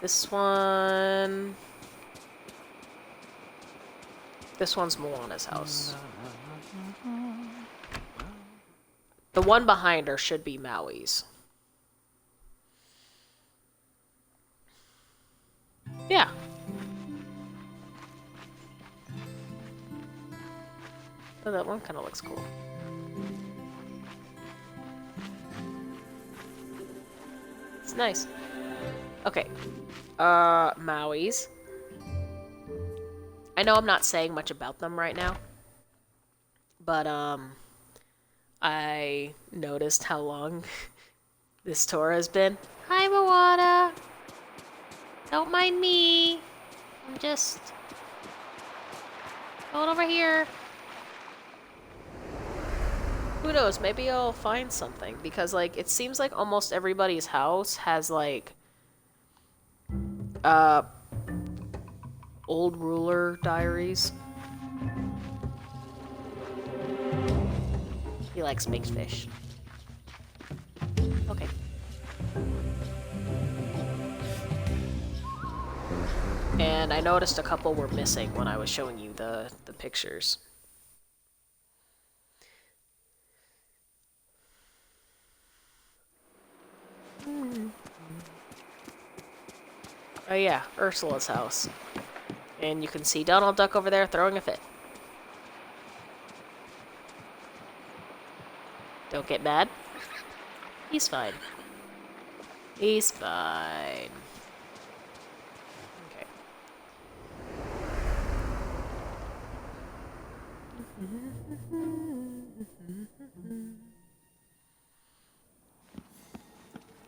This one... This one's Moana's house. The one behind her should be Maui's. Yeah. Oh, that one kind of looks cool. It's nice. Okay. Maui's. I know I'm not saying much about them right now. But, I noticed how long this tour has been. Hi, Moana! Don't mind me. I'm just going over here. Who knows, maybe I'll find something, because, like, it seems like almost everybody's house has, like, old ruler diaries. He likes baked fish. Okay. And I noticed a couple were missing when I was showing you the pictures. Oh yeah, Ursula's house. And you can see Donald Duck over there throwing a fit. Don't get mad. He's fine. He's fine. Okay.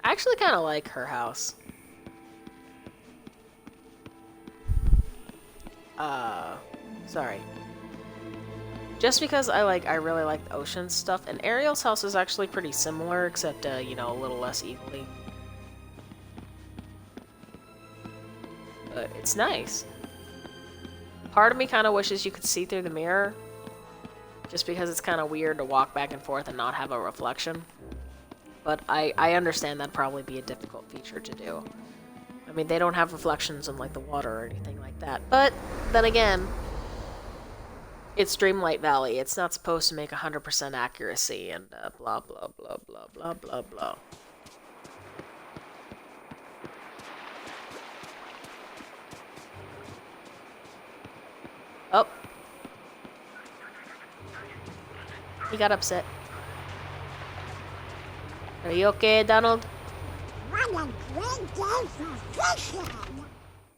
I actually kind of like her house. Sorry. Just because I really like the ocean stuff, and Ariel's house is actually pretty similar, except, you know, a little less evenly. But it's nice. Part of me kind of wishes you could see through the mirror, just because it's kind of weird to walk back and forth and not have a reflection. But I understand that'd probably be a difficult feature to do. I mean, they don't have reflections in, like, the water or anything like that. But, then again, it's Dreamlight Valley. It's not supposed to make 100% accuracy and blah, blah, blah, blah, blah, blah, blah. Oh. He got upset. Are you okay, Donald? What a great day for fishing.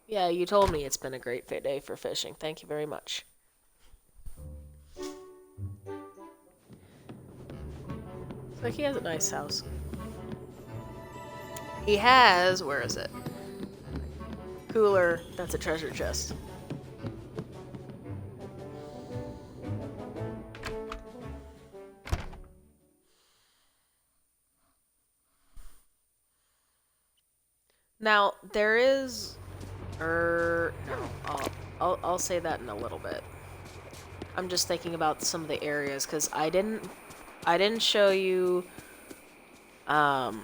Yeah, you told me it's been a great day for fishing. Thank you very much. So he has a nice house. He has, where is it? Cooler, that's a treasure chest. Now, there is... no, I'll say that in a little bit. I'm just thinking about some of the areas, because I didn't show you... Yeah,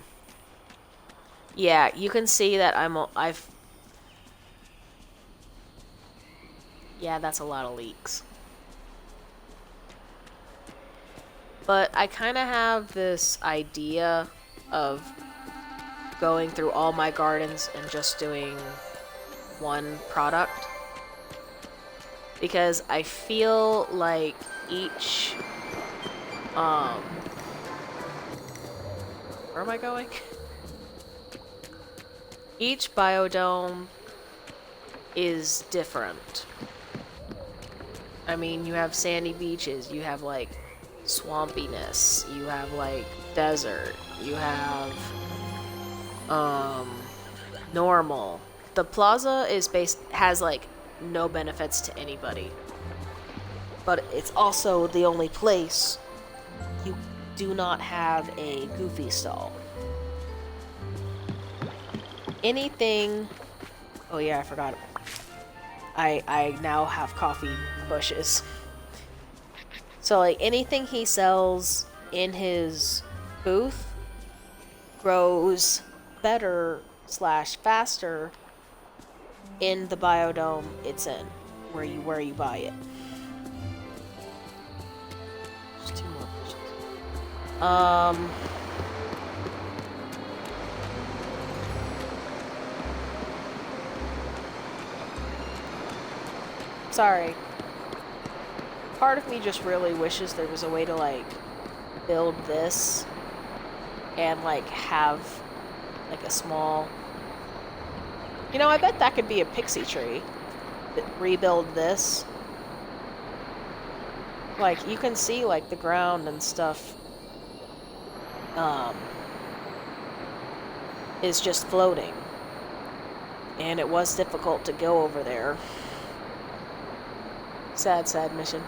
you can see that I've... Yeah, that's a lot of leaks. But I kind of have this idea of going through all my gardens and just doing one product. Because I feel like each... Where am I going? Each biodome is different. I mean, you have sandy beaches, you have, like, swampiness, you have, like, desert, you have, normal. The plaza is has, like, no benefits to anybody. But it's also the only place you do not have a goofy stall. Anything... Oh yeah, I forgot. I now have coffee bushes. So, like, anything he sells in his booth grows better / faster in the biodome it's in, where you buy it. Just 2 more bushes. Sorry. Part of me just really wishes there was a way to, like, build this and, like, have, like, a small... You know, I bet that could be a pixie tree. Rebuild this. Like, you can see, like, the ground and stuff, is just floating. And it was difficult to go over there. Sad, sad mission.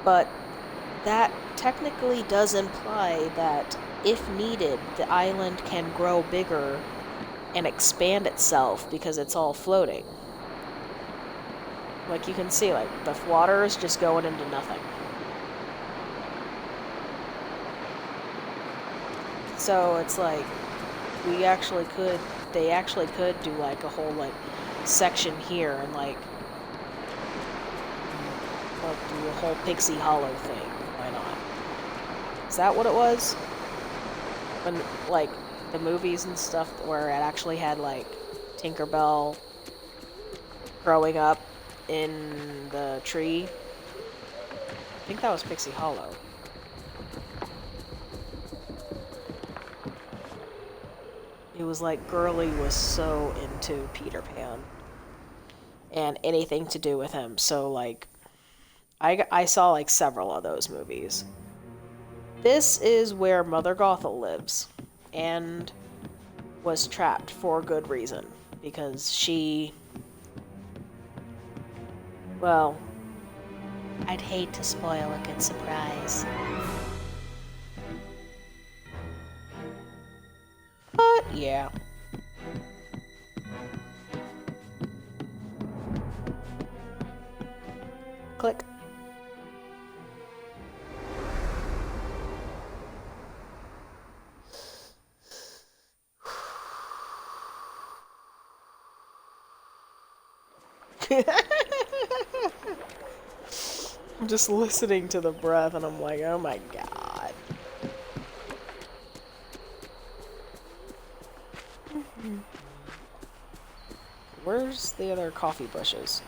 But that technically does imply that, if needed, the island can grow bigger and expand itself because it's all floating. Like, you can see, like, the water is just going into nothing. So it's like, they actually could do, like, a whole, like, section here and, like do a whole Pixie Hollow thing. Why not? Is that what it was? When, like, the movies and stuff where it actually had, like, Tinkerbell growing up in the tree. I think that was Pixie Hollow. It was like Girly was so into Peter Pan and anything to do with him. So like I saw like several of those movies. This is where Mother Gothel lives and was trapped for good reason because she, well, I'd hate to spoil a good surprise. But yeah. Click. I'm just listening to the breath and I'm like, oh my god. Where's the other coffee bushes?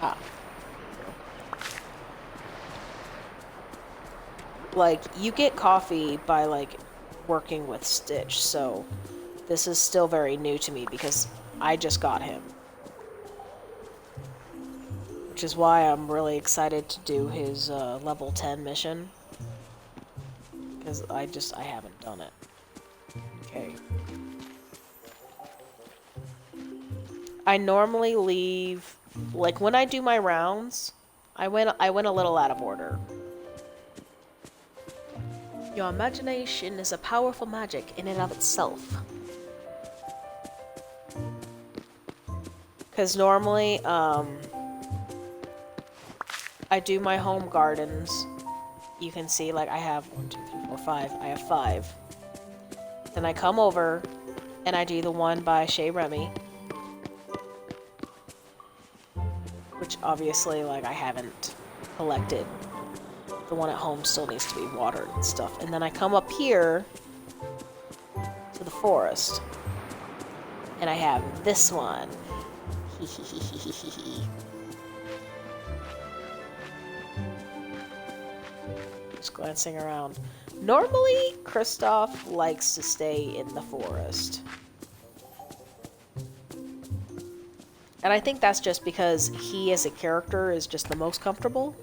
Ah. Like, you get coffee by, like, working with Stitch, so this is still very new to me because I just got him. Which is why I'm really excited to do his level 10 mission. Because I haven't done it. Okay. I normally leave, like when I do my rounds, I went a little out of order. Your imagination is a powerful magic in and of itself. Because normally, I do my home gardens. You can see, like, I have 1, 2, 3, 4, 5. I have 5. Then I come over, and I do the one by Shea Remy. Which, obviously, like, I haven't collected. The one at home still needs to be watered and stuff. And then I come up here to the forest. And I have this one. Just glancing around. Normally, Kristoff likes to stay in the forest. And I think that's just because he as a character is just the most comfortable.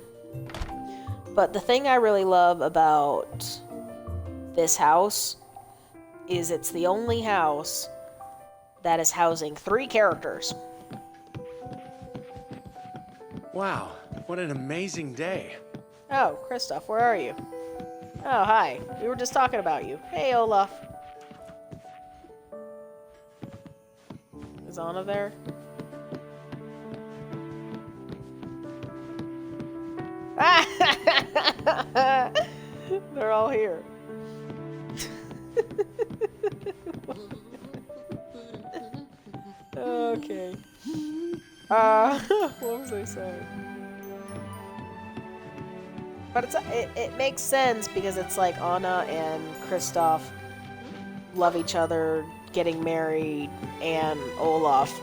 But the thing I really love about this house is it's the only house that is housing 3 characters. Wow, what an amazing day. Oh, Kristoff, where are you? Oh, hi. We were just talking about you. Hey, Olaf. Is Anna there? They're all here. Okay. What was I saying? But it makes sense because it's like Anna and Kristoff love each other, getting married, and Olaf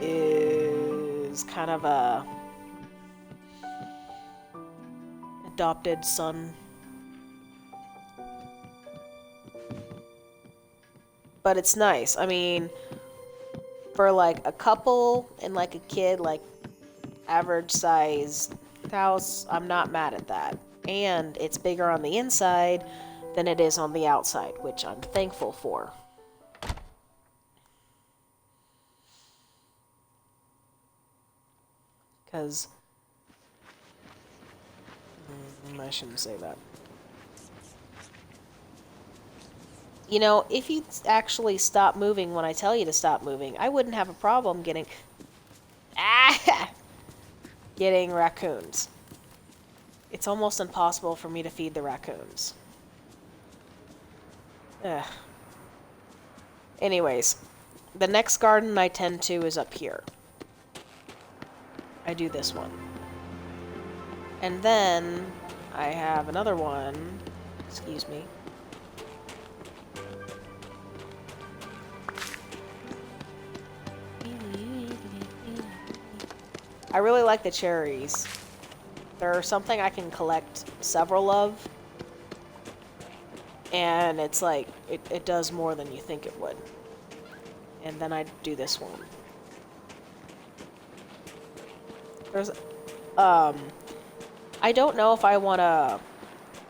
is kind of a adopted son. But it's nice. I mean, for like a couple and like a kid, like average size house, I'm not mad at that. And it's bigger on the inside than it is on the outside, which I'm thankful for. Because I shouldn't say that. You know, if you actually stop moving when I tell you to stop moving, I wouldn't have a problem getting raccoons. It's almost impossible for me to feed the raccoons. Ugh. Anyways, the next garden I tend to is up here. I do this one. And then I have another one. Excuse me. I really like the cherries. They're something I can collect several of. And it's like, it does more than you think it would. And then I do this one. There's, I don't know if I want to,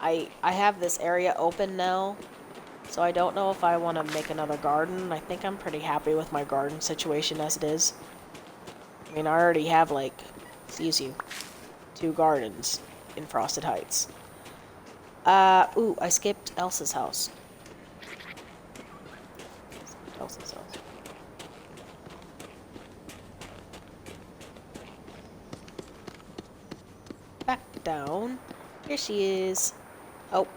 I have this area open now, so I don't know if I want to make another garden. I think I'm pretty happy with my garden situation as it is. I mean, I already have, like, excuse you, 2 gardens in Frosted Heights. Ooh, I skipped Elsa's house. Elsa's house. Back down. Here she is. Oh,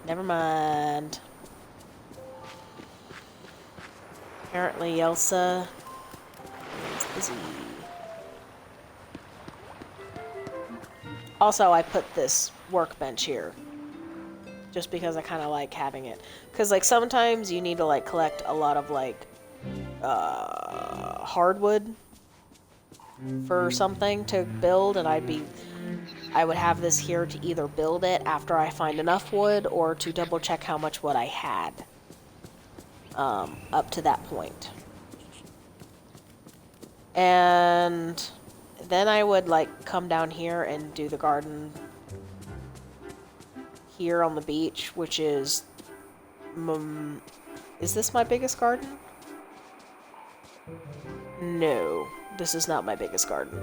never mind. Apparently Elsa is busy. Also, I put this workbench here. Just because I kind of like having it. Because, like, sometimes you need to, like, collect a lot of, like, hardwood for something to build, and I would have this here to either build it after I find enough wood, or to double check how much wood I had up to that point. And then I would, like, come down here and do the garden here on the beach, which is this my biggest garden? No, this is not my biggest garden.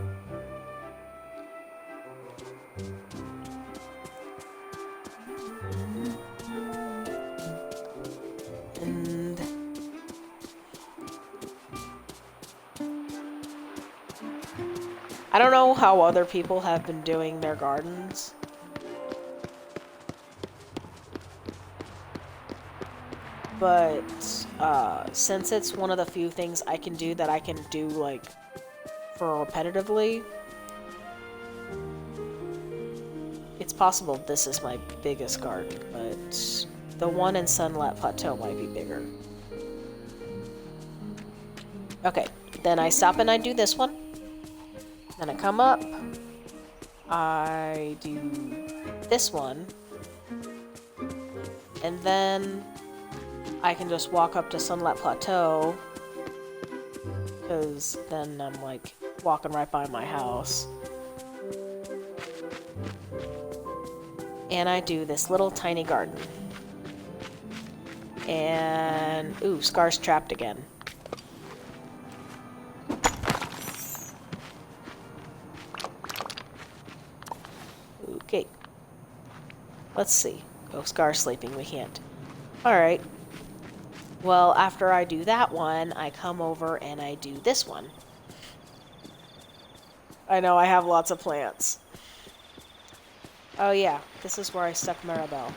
And I don't know how other people have been doing their gardens. But since it's one of the few things I can do that I can do, like, for repetitively, it's possible this is my biggest garden, but the one in Sunlit Plateau might be bigger. Okay, then I stop and I do this one. Then I come up, I do this one, and then I can just walk up to Sunlit Plateau, because then I'm, like, walking right by my house. And I do this little tiny garden. And, ooh, Scar's trapped again. Okay. Let's see. Oh, Scar's sleeping, we can't. Alright. Well, after I do that one, I come over and I do this one. I know, I have lots of plants. Oh yeah, this is where I stuck Maribel.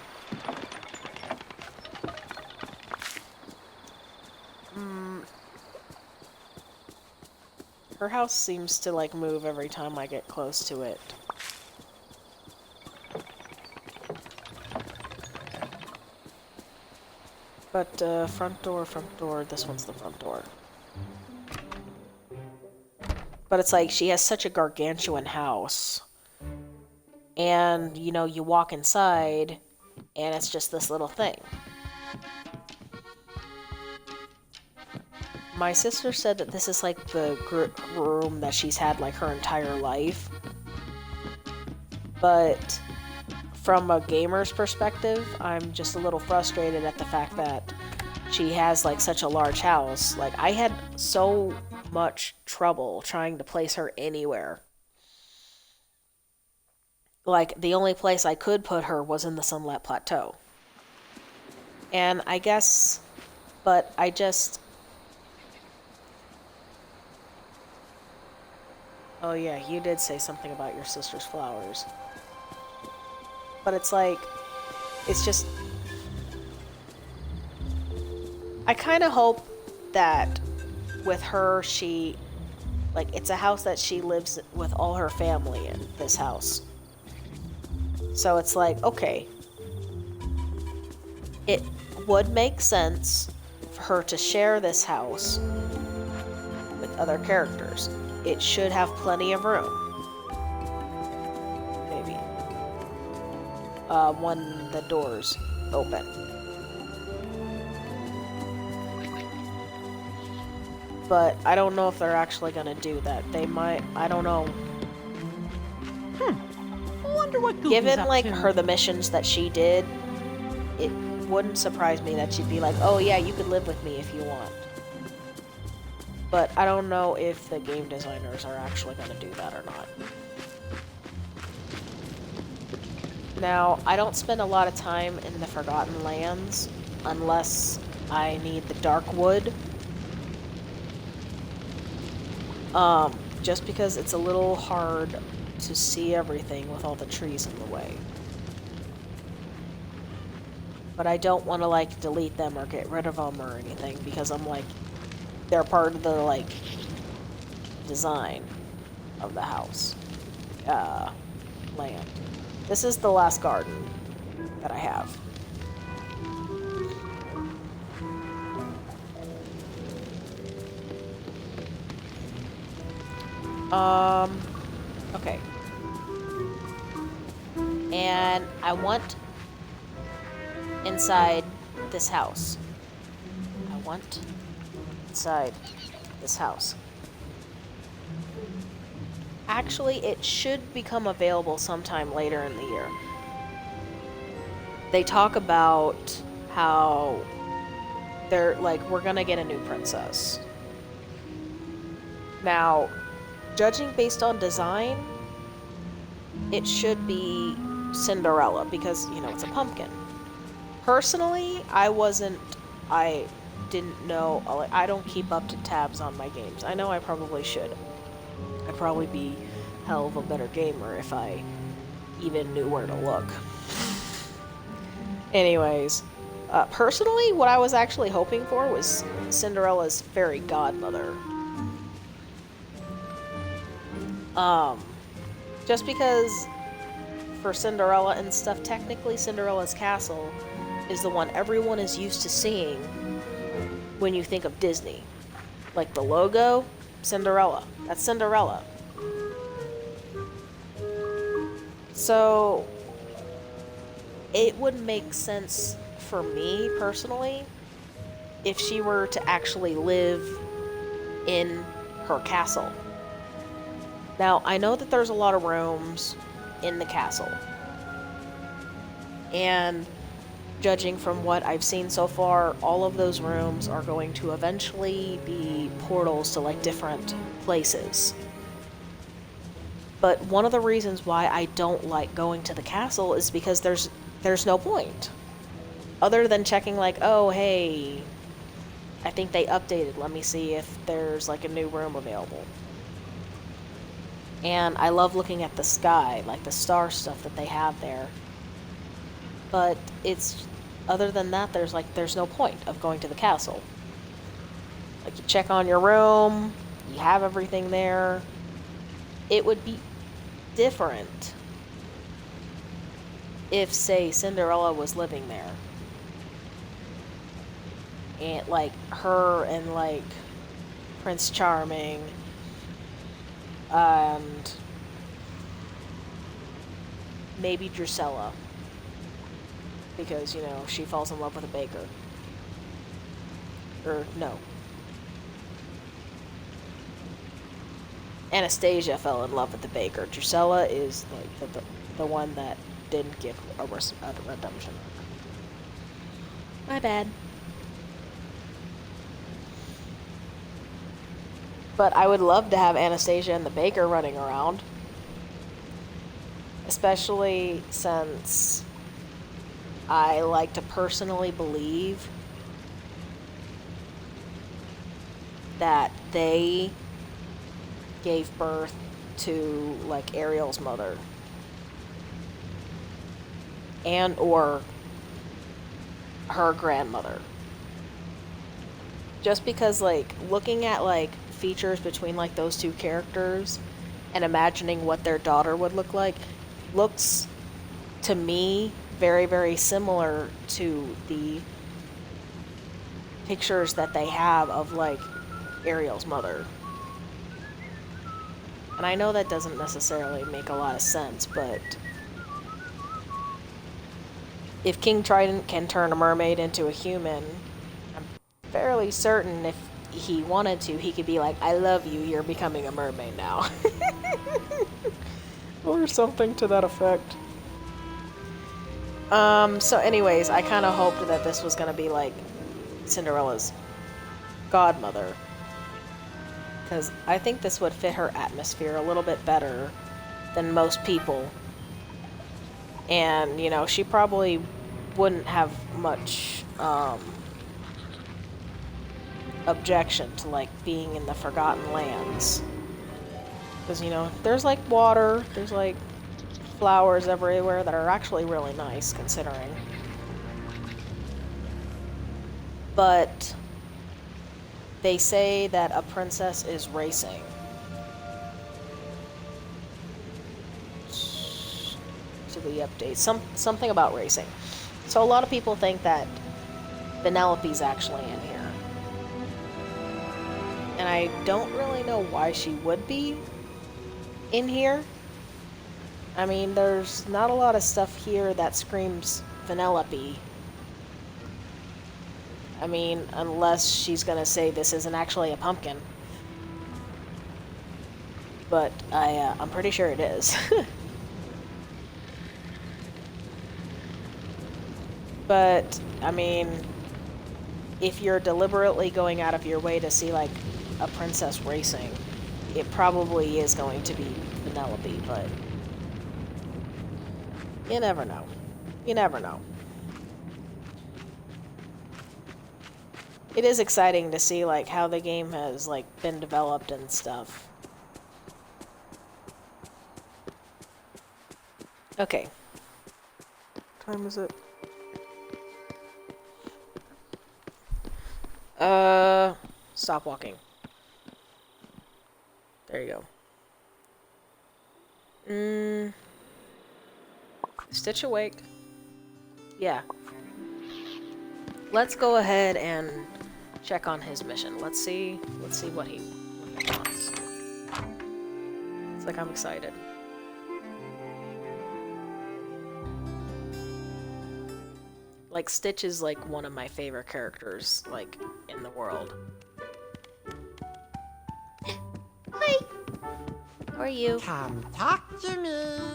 Her house seems to, like, move every time I get close to it. But, front door, this one's the front door. But it's like, she has such a gargantuan house. And, you know, you walk inside, and it's just this little thing. My sister said that this is, like, the room that she's had, like, her entire life. But from a gamer's perspective, I'm just a little frustrated at the fact that she has, like, such a large house. Like, I had so much trouble trying to place her anywhere. Like, the only place I could put her was in the Sunlit Plateau. And I guess, but I just... Oh yeah, you did say something about your sister's flowers. But it's like, it's just... I kind of hope that with her, she... Like, it's a house that she lives with all her family in, this house. So it's like, okay. It would make sense for her to share this house with other characters. It should have plenty of room. Maybe. when the doors open. But I don't know if they're actually gonna do that. They might. I don't know. Wonder what Goofy's Given up like to. her the missions that she did, it wouldn't surprise me that she'd be like, "Oh yeah, you could live with me if you want." But I don't know if the game designers are actually gonna do that or not. Now, I don't spend a lot of time in the Forgotten Lands unless I need the dark wood. Just because it's a little hard to see everything with all the trees in the way. But I don't want to, like, delete them or get rid of them or anything because I'm, like, they're part of the, like, design of the house. Land. This is the last garden that I have. Okay. And I want inside this house. I want inside this house. Actually, it should become available sometime later in the year. They talk about how they're like, we're gonna get a new princess. Now, judging based on design, it should be Cinderella because, you know, it's a pumpkin. Personally, I didn't know, like, I don't keep up to tabs on my games. I know I probably should. I'd probably be a hell of a better gamer if I even knew where to look. Anyways, personally, what I was actually hoping for was Cinderella's fairy godmother. Just because for Cinderella and stuff, technically Cinderella's castle is the one everyone is used to seeing when you think of Disney. Like the logo, Cinderella. That's Cinderella. So it would make sense for me personally if she were to actually live in her castle. Now, I know that there's a lot of rooms in the castle. And judging from what I've seen so far, all of those rooms are going to eventually be portals to like different places. But one of the reasons why I don't like going to the castle is because there's no point. Other than checking like, oh hey, I think they updated, let me see if there's like a new room available. And I love looking at the sky, like the star stuff that they have there. But it's, other than that, there's no point of going to the castle. Like, you check on your room, you have everything there. It would be different if, say, Cinderella was living there. And, like, her and, like, Prince Charming and maybe Drusilla, because, you know, she falls in love with a baker. Or, no. Anastasia fell in love with the baker. Drusilla is, like, the one that didn't get a redemption. My bad. But I would love to have Anastasia and the baker running around. Especially since I like to personally believe that they gave birth to, like, Ariel's mother. And or her grandmother. Just because, like, looking at, like, features between, like, those two characters and imagining what their daughter would look like looks, to me, very, very similar to the pictures that they have of, like, Ariel's mother. And I know that doesn't necessarily make a lot of sense, but if King Trident can turn a mermaid into a human, I'm fairly certain if he wanted to, he could be like, I love you, you're becoming a mermaid now. Or something to that effect. So anyways, I kind of hoped that this was going to be like Cinderella's godmother. Because I think this would fit her atmosphere a little bit better than most people. And, you know, she probably wouldn't have much, objection to, like, being in the Forgotten Lands. Because, you know, there's, like, water, there's, like, flowers everywhere that are actually really nice, considering. But they say that a princess is racing. To the update. Something about racing. So a lot of people think that Vanellope's actually in here. And I don't really know why she would be in here. I mean, there's not a lot of stuff here that screams Vanellope. I mean, unless she's gonna say this isn't actually a pumpkin. But I'm pretty sure it is. But, I mean, if you're deliberately going out of your way to see, like, a princess racing, it probably is going to be Vanellope, but you never know. You never know. It is exciting to see, like, how the game has, like, been developed and stuff. Okay. What time is it? Stop walking. There you go. Stitch awake. Yeah. Let's go ahead and check on his mission. Let's see what he wants. It's like I'm excited. Like, Stitch is, like, one of my favorite characters, like, in the world. Hi! How are you? Come talk to me.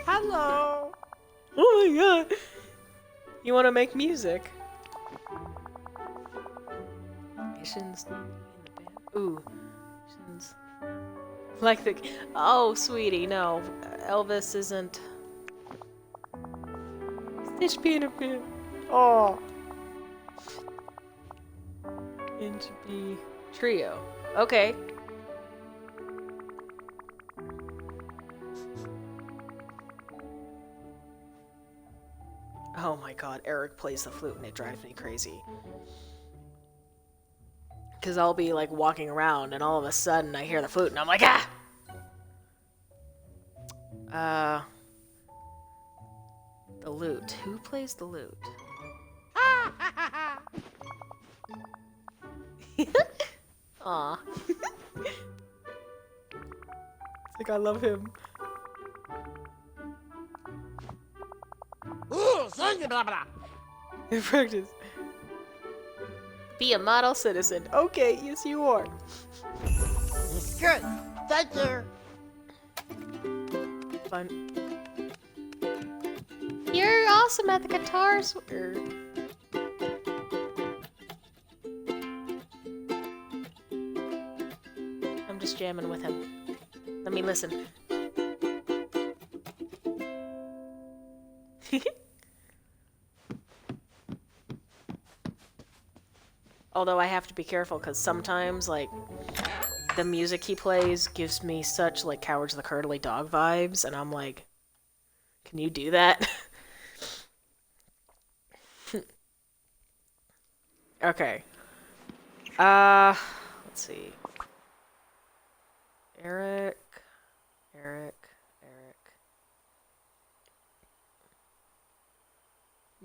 Hello. Oh my god! You wanna make music? Missions in the band. Ooh. Missions. Like the... Oh, sweetie, no. Elvis isn't... Stitch being a bit. Oh. Into B trio. Okay. Oh my god, Eric plays the flute and it drives me crazy. Cause I'll be like walking around and all of a sudden I hear the flute and I'm like, ah! The lute. Who plays the lute? Aw. It's like I love him. Ooh, sing blah blah. In practice. Be a model citizen. Okay, yes you are. It's good. Thank you. Fun. You're awesome at the guitars. I'm just jamming with him. Let me listen. Although I have to be careful because sometimes, like, the music he plays gives me such, like, Cowards the Cowardly Dog vibes, and I'm like, can you do that? Okay. Let's see. Eric.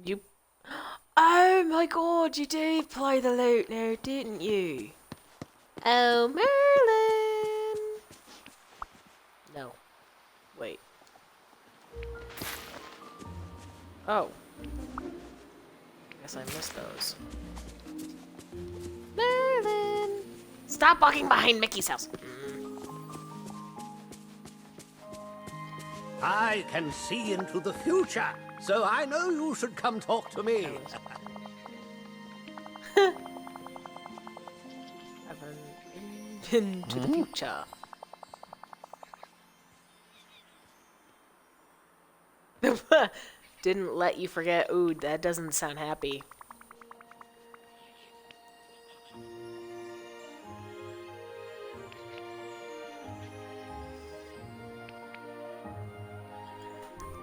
You... Oh my god, you did play the lute now, didn't you? Oh, Merlin! No. Wait. Oh. Guess I missed those. Merlin! Stop walking behind Mickey's house. I can see into the future, so I know you should come talk to me. Into the future. Didn't let you forget. Ooh, that doesn't sound happy.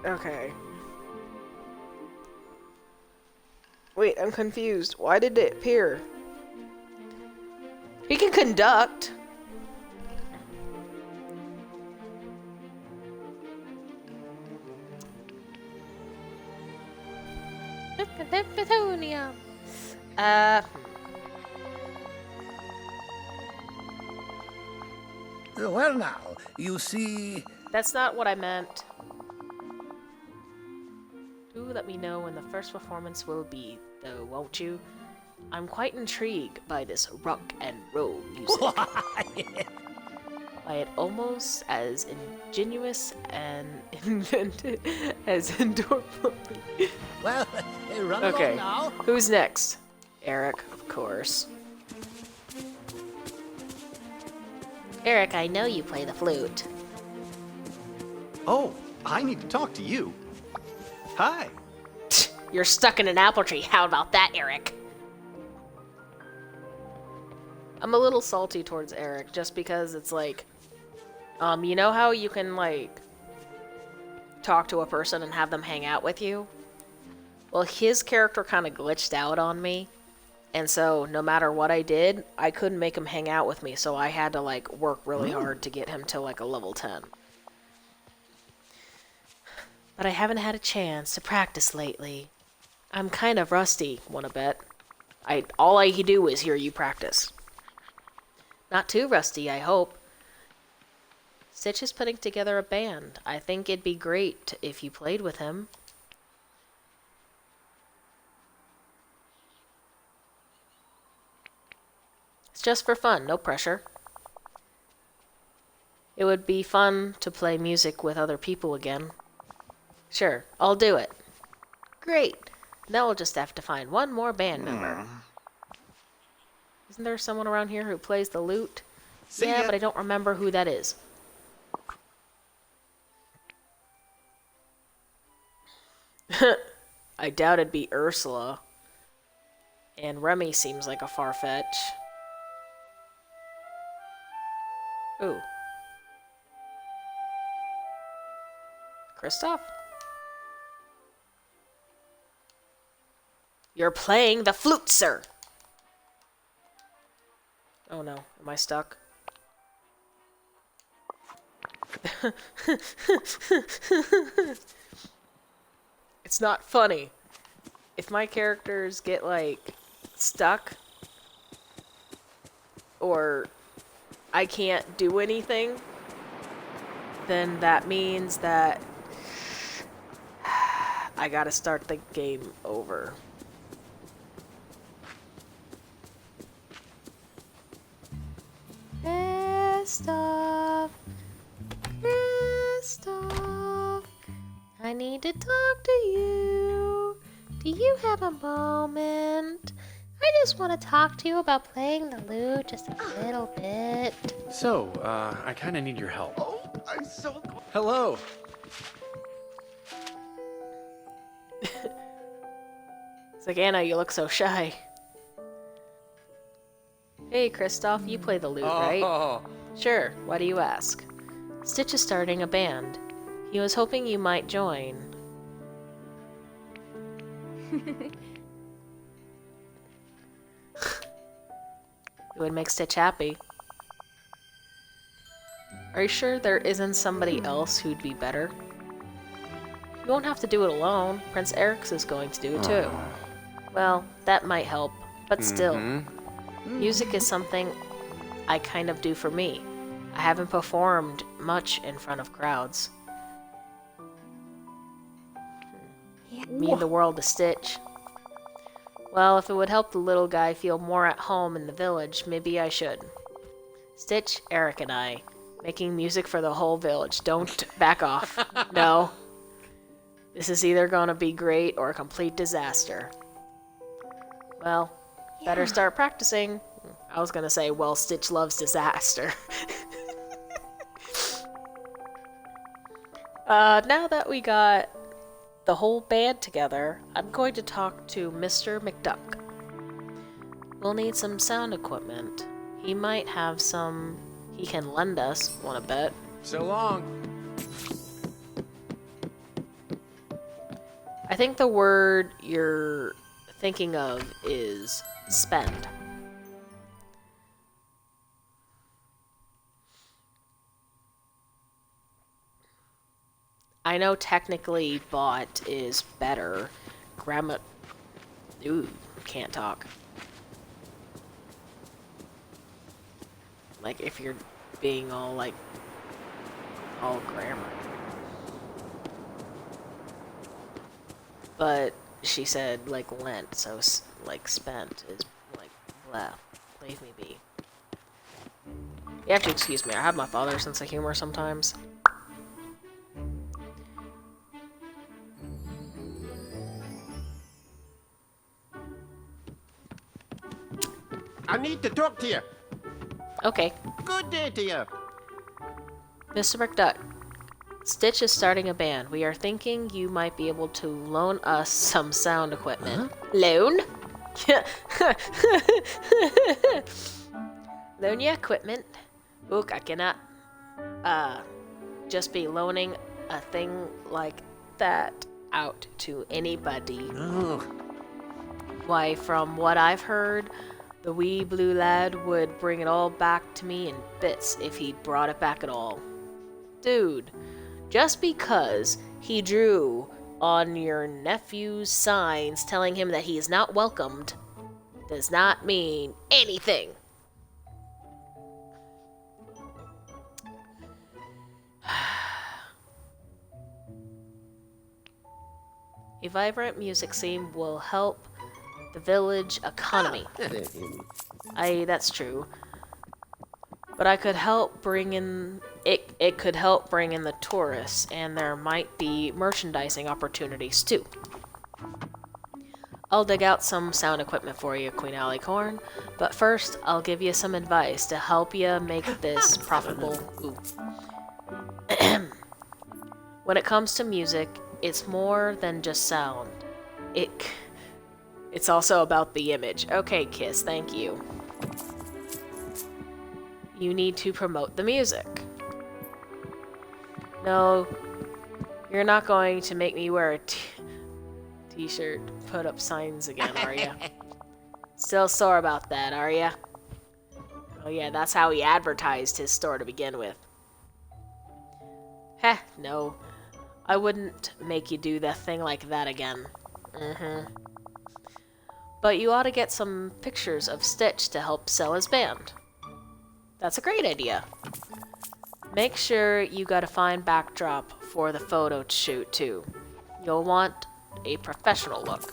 Okay. Wait, I'm confused. Why did it appear? He can conduct. Plutonium. Well now, you see... That's not what I meant. Do let me know when the first performance will be, though, won't you? I'm quite intrigued by this rock and roll music. By it almost as ingenious and invented as in Dork. Well, run Okay, along now. who's next? Eric, of course. Eric, I know you play the flute. Oh, I need to talk to you. Hi. You're stuck in an apple tree. How about that, Eric? I'm a little salty towards Eric just because it's like, you know how you can like talk to a person and have them hang out with you? Well, his character kind of glitched out on me. And so no matter what I did, I couldn't make him hang out with me. So I had to like work really hard to get him to like a level 10. But I haven't had a chance to practice lately. I'm kind of rusty, wanna bet. All I do is hear you practice. Not too rusty, I hope. Stitch is putting together a band. I think it'd be great if you played with him. It's just for fun, no pressure. It would be fun to play music with other people again. Sure, I'll do it. Great. Now we'll just have to find one more band member. Isn't there someone around here who plays the lute? See Yeah, ya. but I don't remember who that is. I doubt it'd be Ursula. And Remy seems like a far fetch. Ooh. Kristoff? You're playing the flute, sir! Oh no, am I stuck? It's not funny. If my characters get, like, stuck, or I can't do anything, then that means that I gotta start the game over. Kristoff, Kristoff, I need to talk to you. Do you have a moment? I just want to talk to you about playing the lute just a little bit. So, I kind of need your help. Oh, I'm so... Hello. It's like, Anna, you look so shy. Hey, Kristoff, you play the lute, right? Oh, Sure, why do you ask? Stitch is starting a band. He was hoping you might join. It would make Stitch happy. Are you sure there isn't somebody else who'd be better? You won't have to do it alone. Prince Eric's is going to do it too. Well, that might help, but still. Music is something I kind of do for me. I haven't performed much in front of crowds. mean the world to Stitch. Well, if it would help the little guy feel more at home in the village, maybe I should. Stitch, Eric, and I, making music for the whole village. Don't back off. No. This is either gonna be great or a complete disaster. Well, better start practicing. I was gonna say, well, Stitch loves disaster. Now that we got the whole band together, I'm going to talk to Mr. McDuck. We'll need some sound equipment. He might have some he can lend us, wanna bet? So long. I think the word you're thinking of is spend. I know technically bought is better. Grandma... Ooh, can't talk. Like, if you're being all, like, all grammar. But she said, like, lent, so, like, spent is, like, blah. Leave me be. You have to excuse me, I have my father's sense of humor sometimes. I need to talk to you. Okay. Good day to you. Mr. McDuck, Stitch is starting a band. We are thinking you might be able to loan us some sound equipment. Loan? Loan you equipment? Look, I cannot just be loaning a thing like that out to anybody. Oh, Why, from what I've heard, the wee blue lad would bring it all back to me in bits if he brought it back at all. Dude, just because he drew on your nephew's signs telling him that he is not welcomed does not mean anything. A vibrant music scene will help the village economy. That's true. But I could help bring in it could help bring in the tourists, and there might be merchandising opportunities too. I'll dig out some sound equipment for you, Queen Alicorn, but first I'll give you some advice to help you make this profitable. Ooh. When it comes to music, it's more than just sound. It's also about the image. Okay, Kiss, thank you. You need to promote the music. No, you're not going to make me wear a t-shirt, put up signs again, are ya? Still sore about that, are ya? Oh yeah, that's how he advertised his store to begin with. Heh, no. I wouldn't make you do that thing like that again. But you ought to get some pictures of Stitch to help sell his band. That's a great idea. Make sure you got a fine backdrop for the photo shoot, too. You'll want a professional look.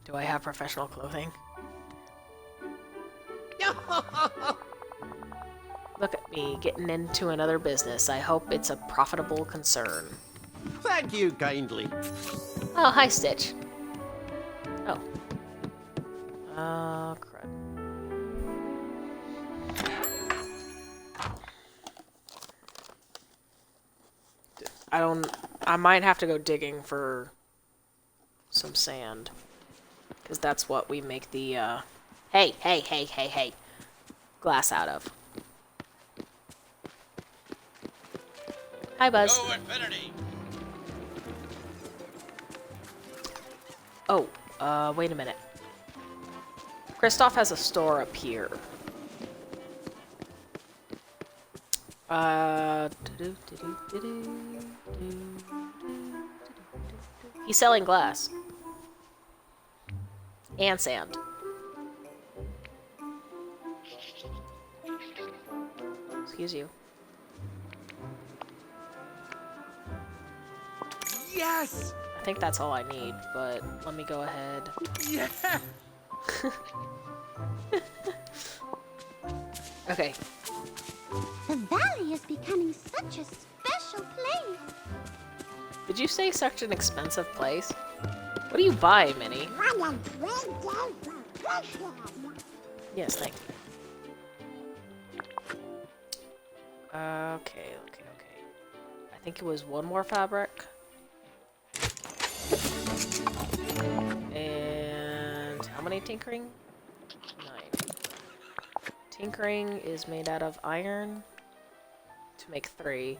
Do I have professional clothing? Look at me getting into another business. I hope it's a profitable concern. Thank you kindly. Oh, hi, Stitch. Oh. Crud. I might have to go digging for some sand. Because that's what we make the, hey, glass out of. Hi, Buzz. Go Infinity! Oh, wait a minute. Kristoff has a store up here. He's selling glass. And sand. Excuse you. Yes! I think that's all I need, but let me go ahead. Yeah! Okay. The valley is becoming such a special place. Did you say such an expensive place? What do you buy, Minnie? What a great day for fishing. Yes, thank you. Okay. I think it was one more fabric. And how many tinkering? 9. Tinkering is made out of iron to make 3.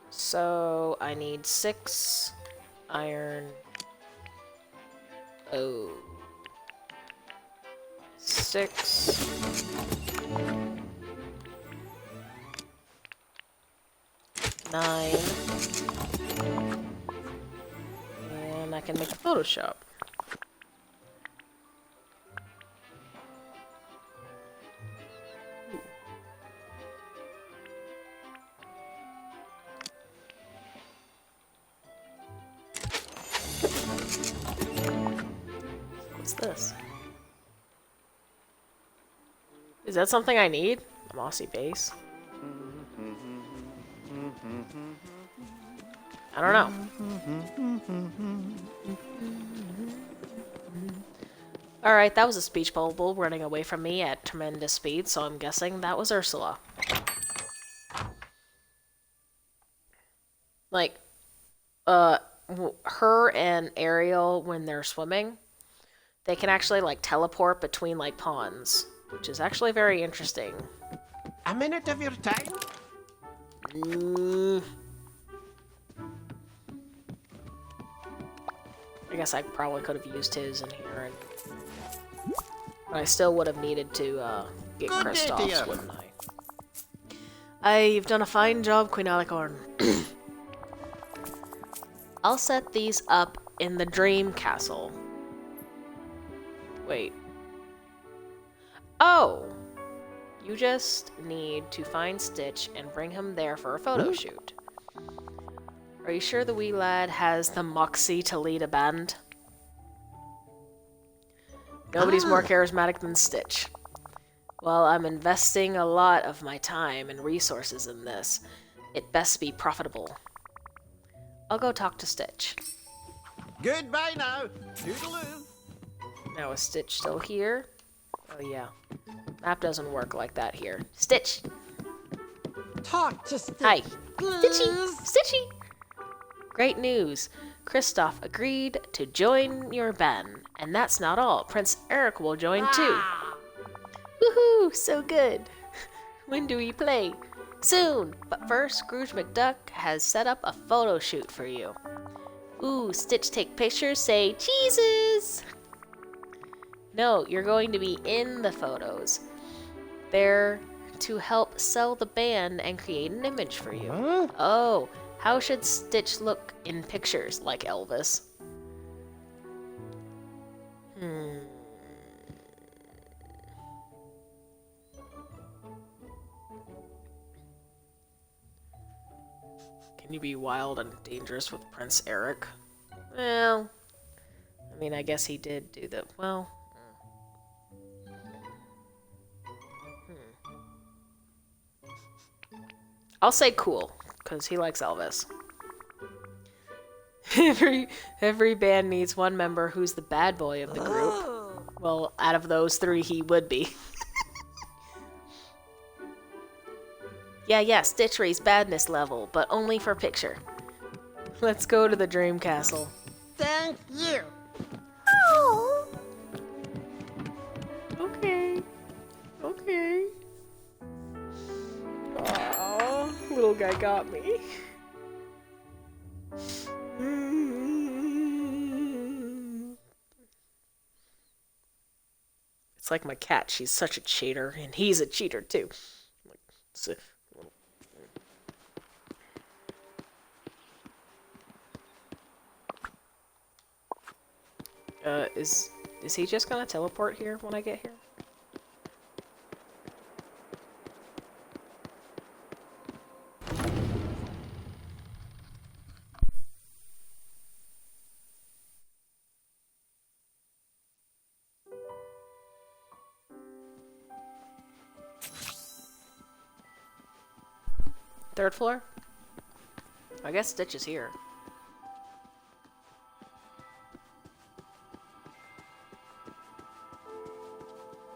So I need 6 iron. Oh. 6. Nine. And I can make a Photoshop. Ooh. What's this? Is that something I need? A mossy base? I don't know. Alright, that was a speech bubble running away from me at tremendous speed, so I'm guessing that was Ursula. Like, her and Ariel, when they're swimming, they can actually, like, teleport between, like, ponds, which is actually very interesting. A minute of your time? I guess I probably could have used his in here, but I still would have needed to get Good day to Kristoff's, you. wouldn't I? You've done a fine job, Queen Alicorn. I'll set these up in the Dream Castle. Wait. Oh! You just need to find Stitch and bring him there for a photo shoot. Are you sure the wee lad has the moxie to lead a band? Nobody's more charismatic than Stitch. Well, I'm investing a lot of my time and resources in this. It best be profitable. I'll go talk to Stitch. Goodbye now. Toodaloo. Now, is Stitch still here? Oh, yeah. Map doesn't work like that here. Stitch! Talk to Stitch. Hi. Stitchy! Stitchy! Great news. Kristoff agreed to join your band. And that's not all. Prince Eric will join too. Woohoo! So good. When do we play? Soon. But first, Scrooge McDuck has set up a photo shoot for you. Ooh, Stitch take pictures, say cheeses! No, you're going to be in the photos. They're to help sell the band and create an image for you. Huh? Oh, how should Stitch look in pictures like Elvis? Can you be wild and dangerous with Prince Eric? Well, I mean, I guess he did do the... Well... I'll say cool, because he likes Elvis. Every band needs one member who's the bad boy of the group. Well, out of those 3, he would be. Yeah, Stitch raised badness level, but only for picture. Let's go to the Dream Castle. Thank you. Oh, Okay. Aww, little guy got me. It's like my cat. She's such a cheater, and he's a cheater too. Is he just gonna teleport here when I get here? Third floor? I guess Stitch is here.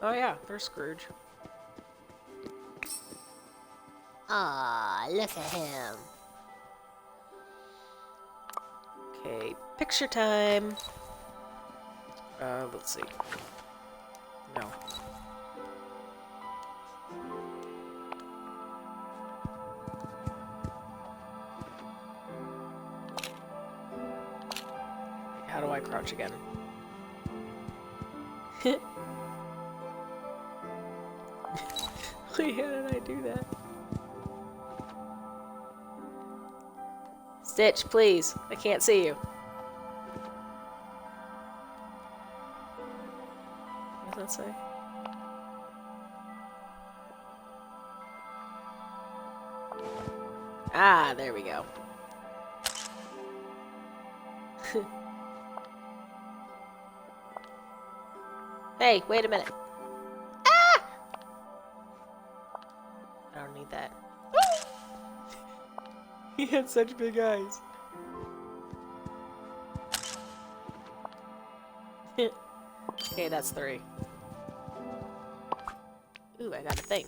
Oh yeah, there's Scrooge. Aw, look at him. Okay, picture time. Let's see. No. How do I crouch again? Wait, how did I do that? Stitch, please. I can't see you. What does that say? Ah, there we go. Hey, wait a minute. Ah! I don't need that. He had such big eyes. Okay, that's 3. Ooh, I got a thing.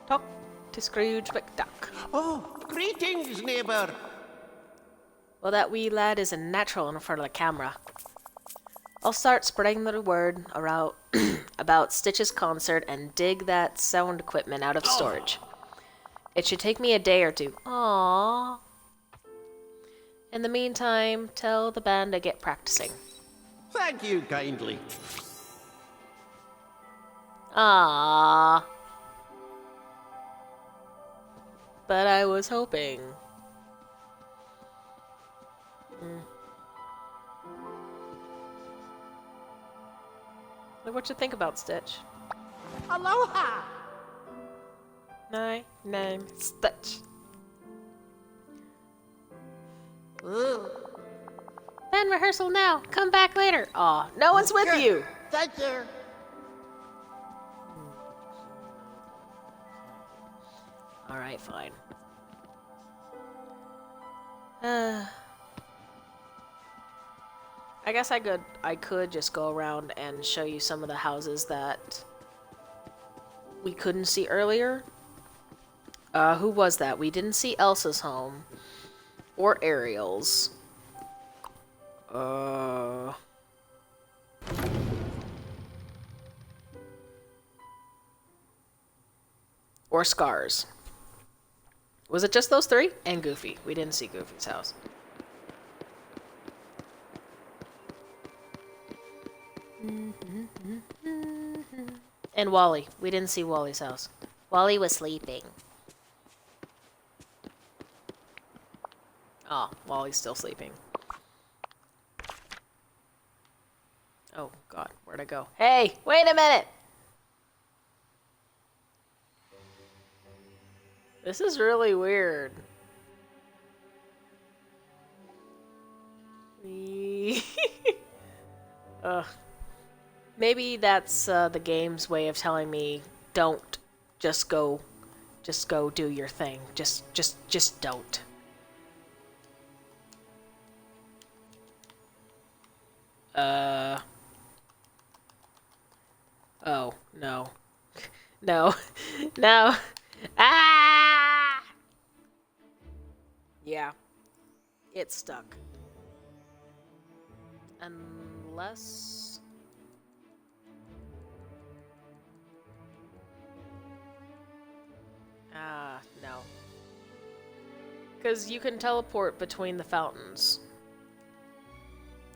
Talk to Scrooge McDuck. Oh, greetings, neighbour. Well, that wee lad is a natural in front of the camera. I'll start spreading the word around about Stitch's concert and dig that sound equipment out of storage. It should take me a day or 2. Aww. In the meantime, tell the band to get practicing. Thank you kindly. Aww. But I was hoping. Look what you think about Stitch. Aloha! My name Stitch. Ooh. Band rehearsal now. Come back later. Aw, no one's with you. Thank you. Alright, fine. I guess I could just go around and show you some of the houses that we couldn't see earlier. Who was that? We didn't see Elsa's home. Or Ariel's. Or Scar's. Was it just those 3? And Goofy. We didn't see Goofy's house. And Wally. We didn't see Wally's house. Wally was sleeping. Oh, Wally's still sleeping. Oh, God. Where'd I go? Hey! Wait a minute! This is really weird. Maybe that's the game's way of telling me don't just go do your thing. Just don't. Oh, no. No. No. Ah! Yeah. It's stuck. Unless... no. Because you can teleport between the fountains.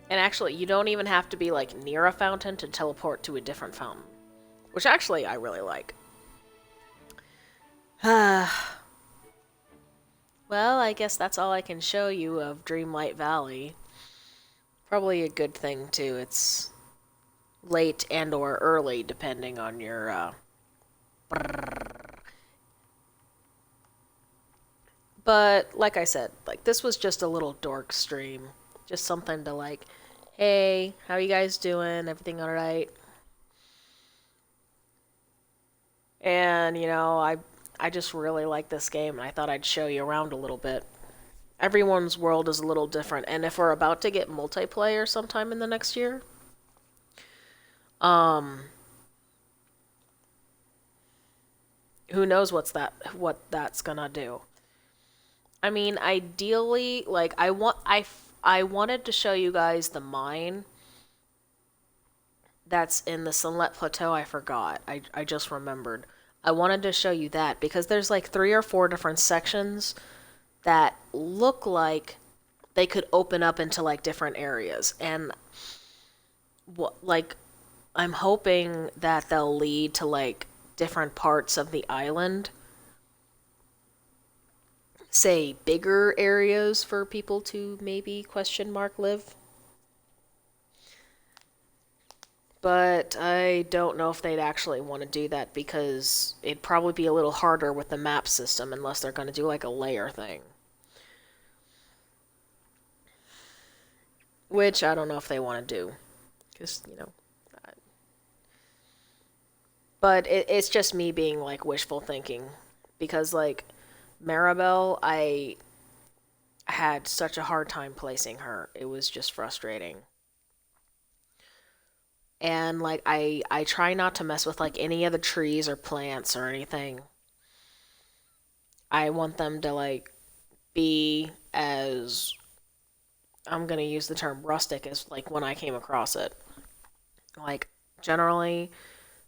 And actually, you don't even have to be, like, near a fountain to teleport to a different fountain. Which actually, I really like. Well, I guess that's all I can show you of Dreamlight Valley. Probably a good thing, too. It's late and or early, depending on your, But, like I said, like, this was just a little dork stream. Just something to, like, hey, how you guys doing? Everything alright? And, I just really like this game, and I thought I'd show you around a little bit. Everyone's world is a little different, and if we're about to get multiplayer sometime in the next year, who knows what that's gonna do. I mean, ideally, like I wanted to show you guys the mine that's in the Sunlit Plateau. I forgot. I just remembered. I wanted to show you that because there's like 3 or 4 different sections that look like they could open up into like different areas. And like I'm hoping that they'll lead to like different parts of the island. Say bigger areas for people to maybe question mark live. But I don't know if they'd actually want to do that because it'd probably be a little harder with the map system unless they're going to do like a layer thing. Which I don't know if they want to do. Because, But it's just me being like wishful thinking. Because like Maribel, I had such a hard time placing her. It was just frustrating. And like I try not to mess with like any of the trees or plants or anything. I want them to like be as, I'm gonna use the term rustic as like when I came across it. Like generally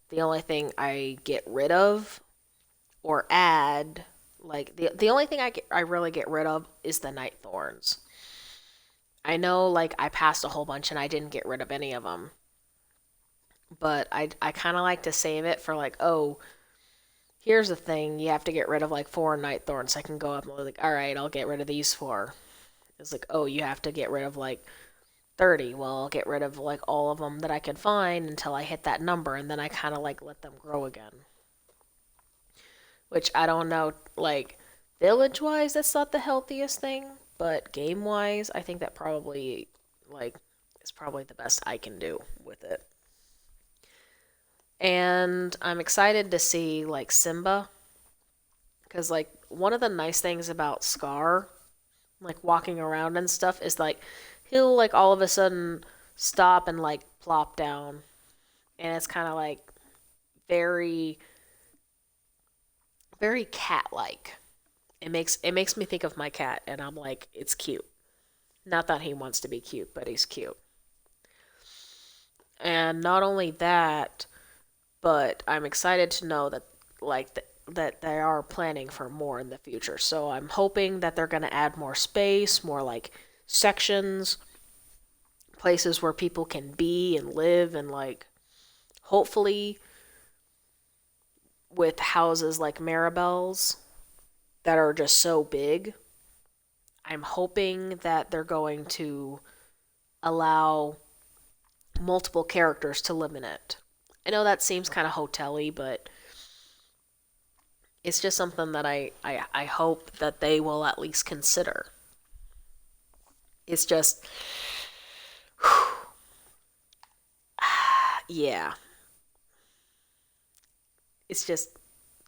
the only thing I get rid of or add, like the only thing I really get rid of is the night thorns. I know like I passed a whole bunch and I didn't get rid of any of them. But I kind of like to save it for like, oh, here's the thing, you have to get rid of like 4 night thorns. I can go up and be like, all right, I'll get rid of these 4. It's like, oh, you have to get rid of like 30. Well, I'll get rid of like all of them that I can find until I hit that number, and then I kind of like let them grow again. Which I don't know, like village wise, that's not the healthiest thing, but game wise, I think that probably like is probably the best I can do with it. And I'm excited to see like Simba, because like one of the nice things about Scar, like walking around and stuff, is like he'll like all of a sudden stop and like plop down, and it's kind of like very very cat-like. It makes me think of my cat, and I'm like, it's cute. Not that he wants to be cute, but he's cute. And not only that, but I'm excited to know that like that they are planning for more in the future. So I'm hoping that they're going to add more space, more like sections, places where people can be and live, and like hopefully with houses like Maribel's that are just so big, I'm hoping that they're going to allow multiple characters to live in it. I know that seems kind of hotel-y, but it's just something that I hope that they will at least consider. It's just, yeah. It's just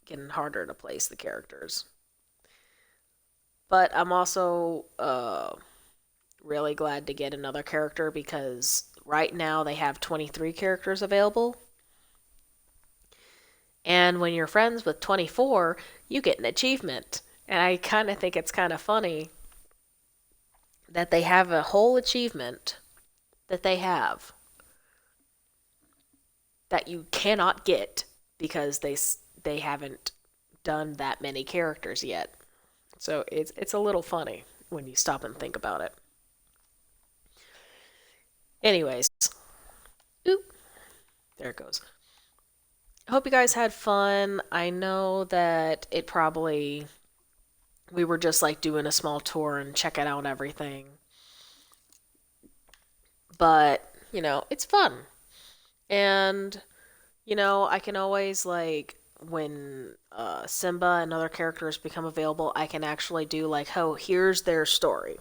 getting harder to place the characters. But I'm also really glad to get another character because right now they have 23 characters available. And when you're friends with 24, you get an achievement. And I kind of think it's kind of funny that they have a whole achievement that they have that you cannot get because they haven't done that many characters yet. So it's a little funny when you stop and think about it. Anyways, oop, there it goes. I hope you guys had fun. I know that we were just like doing a small tour and checking out everything. But, it's fun. And, I can always like when Simba and other characters become available, I can actually do like, oh, here's their story.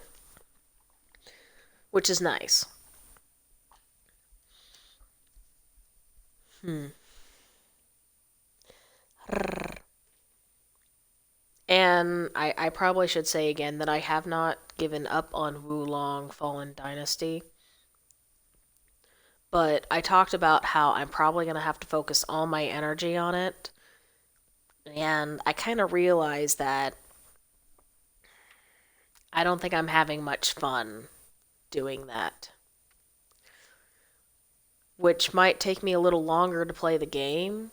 Which is nice. And I probably should say again that I have not given up on Wulong Fallen Dynasty. But I talked about how I'm probably going to have to focus all my energy on it. And I kind of realized that I don't think I'm having much fun doing that. Which might take me a little longer to play the game.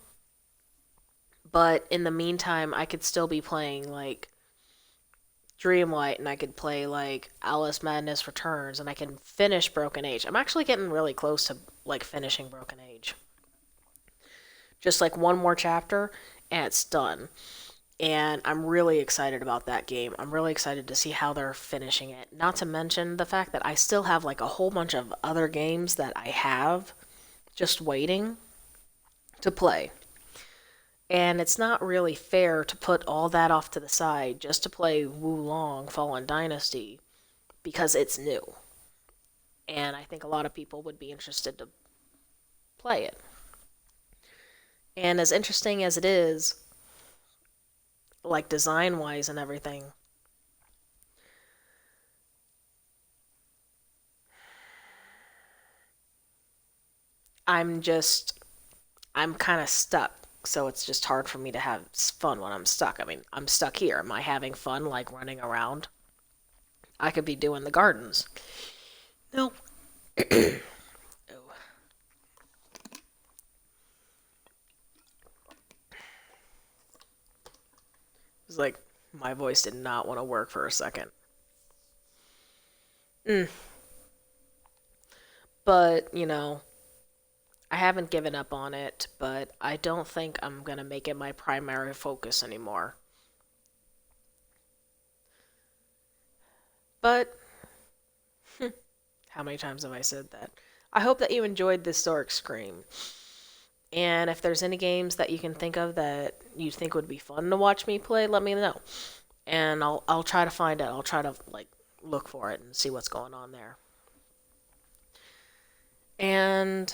But in the meantime, I could still be playing, like, Dreamlight, and I could play, like, Alice Madness Returns, and I can finish Broken Age. I'm actually getting really close to, like, finishing Broken Age. Just, like, one more chapter, and it's done. And I'm really excited about that game. I'm really excited to see how they're finishing it. Not to mention the fact that I still have, like, a whole bunch of other games that I have just waiting to play. And it's not really fair to put all that off to the side just to play Wulong Fallen Dynasty because it's new. And I think a lot of people would be interested to play it. And as interesting as it is, like design-wise and everything, I'm kind of stuck. So it's just hard for me to have fun when I'm stuck. I mean, I'm stuck here. Am I having fun, like, running around? I could be doing the gardens. No. Oh. It's like, my voice did not want to work for a second. But, you know, I haven't given up on it, but I don't think I'm going to make it my primary focus anymore. But, how many times have I said that? I hope that you enjoyed this Dork Scream. And if there's any games that you can think of that you think would be fun to watch me play, let me know. And I'll try to find it. I'll try to, like, look for it and see what's going on there. And,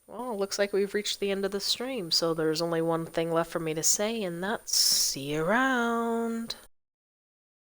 well, it looks like we've reached the end of the stream, so there's only one thing left for me to say, and that's see you around.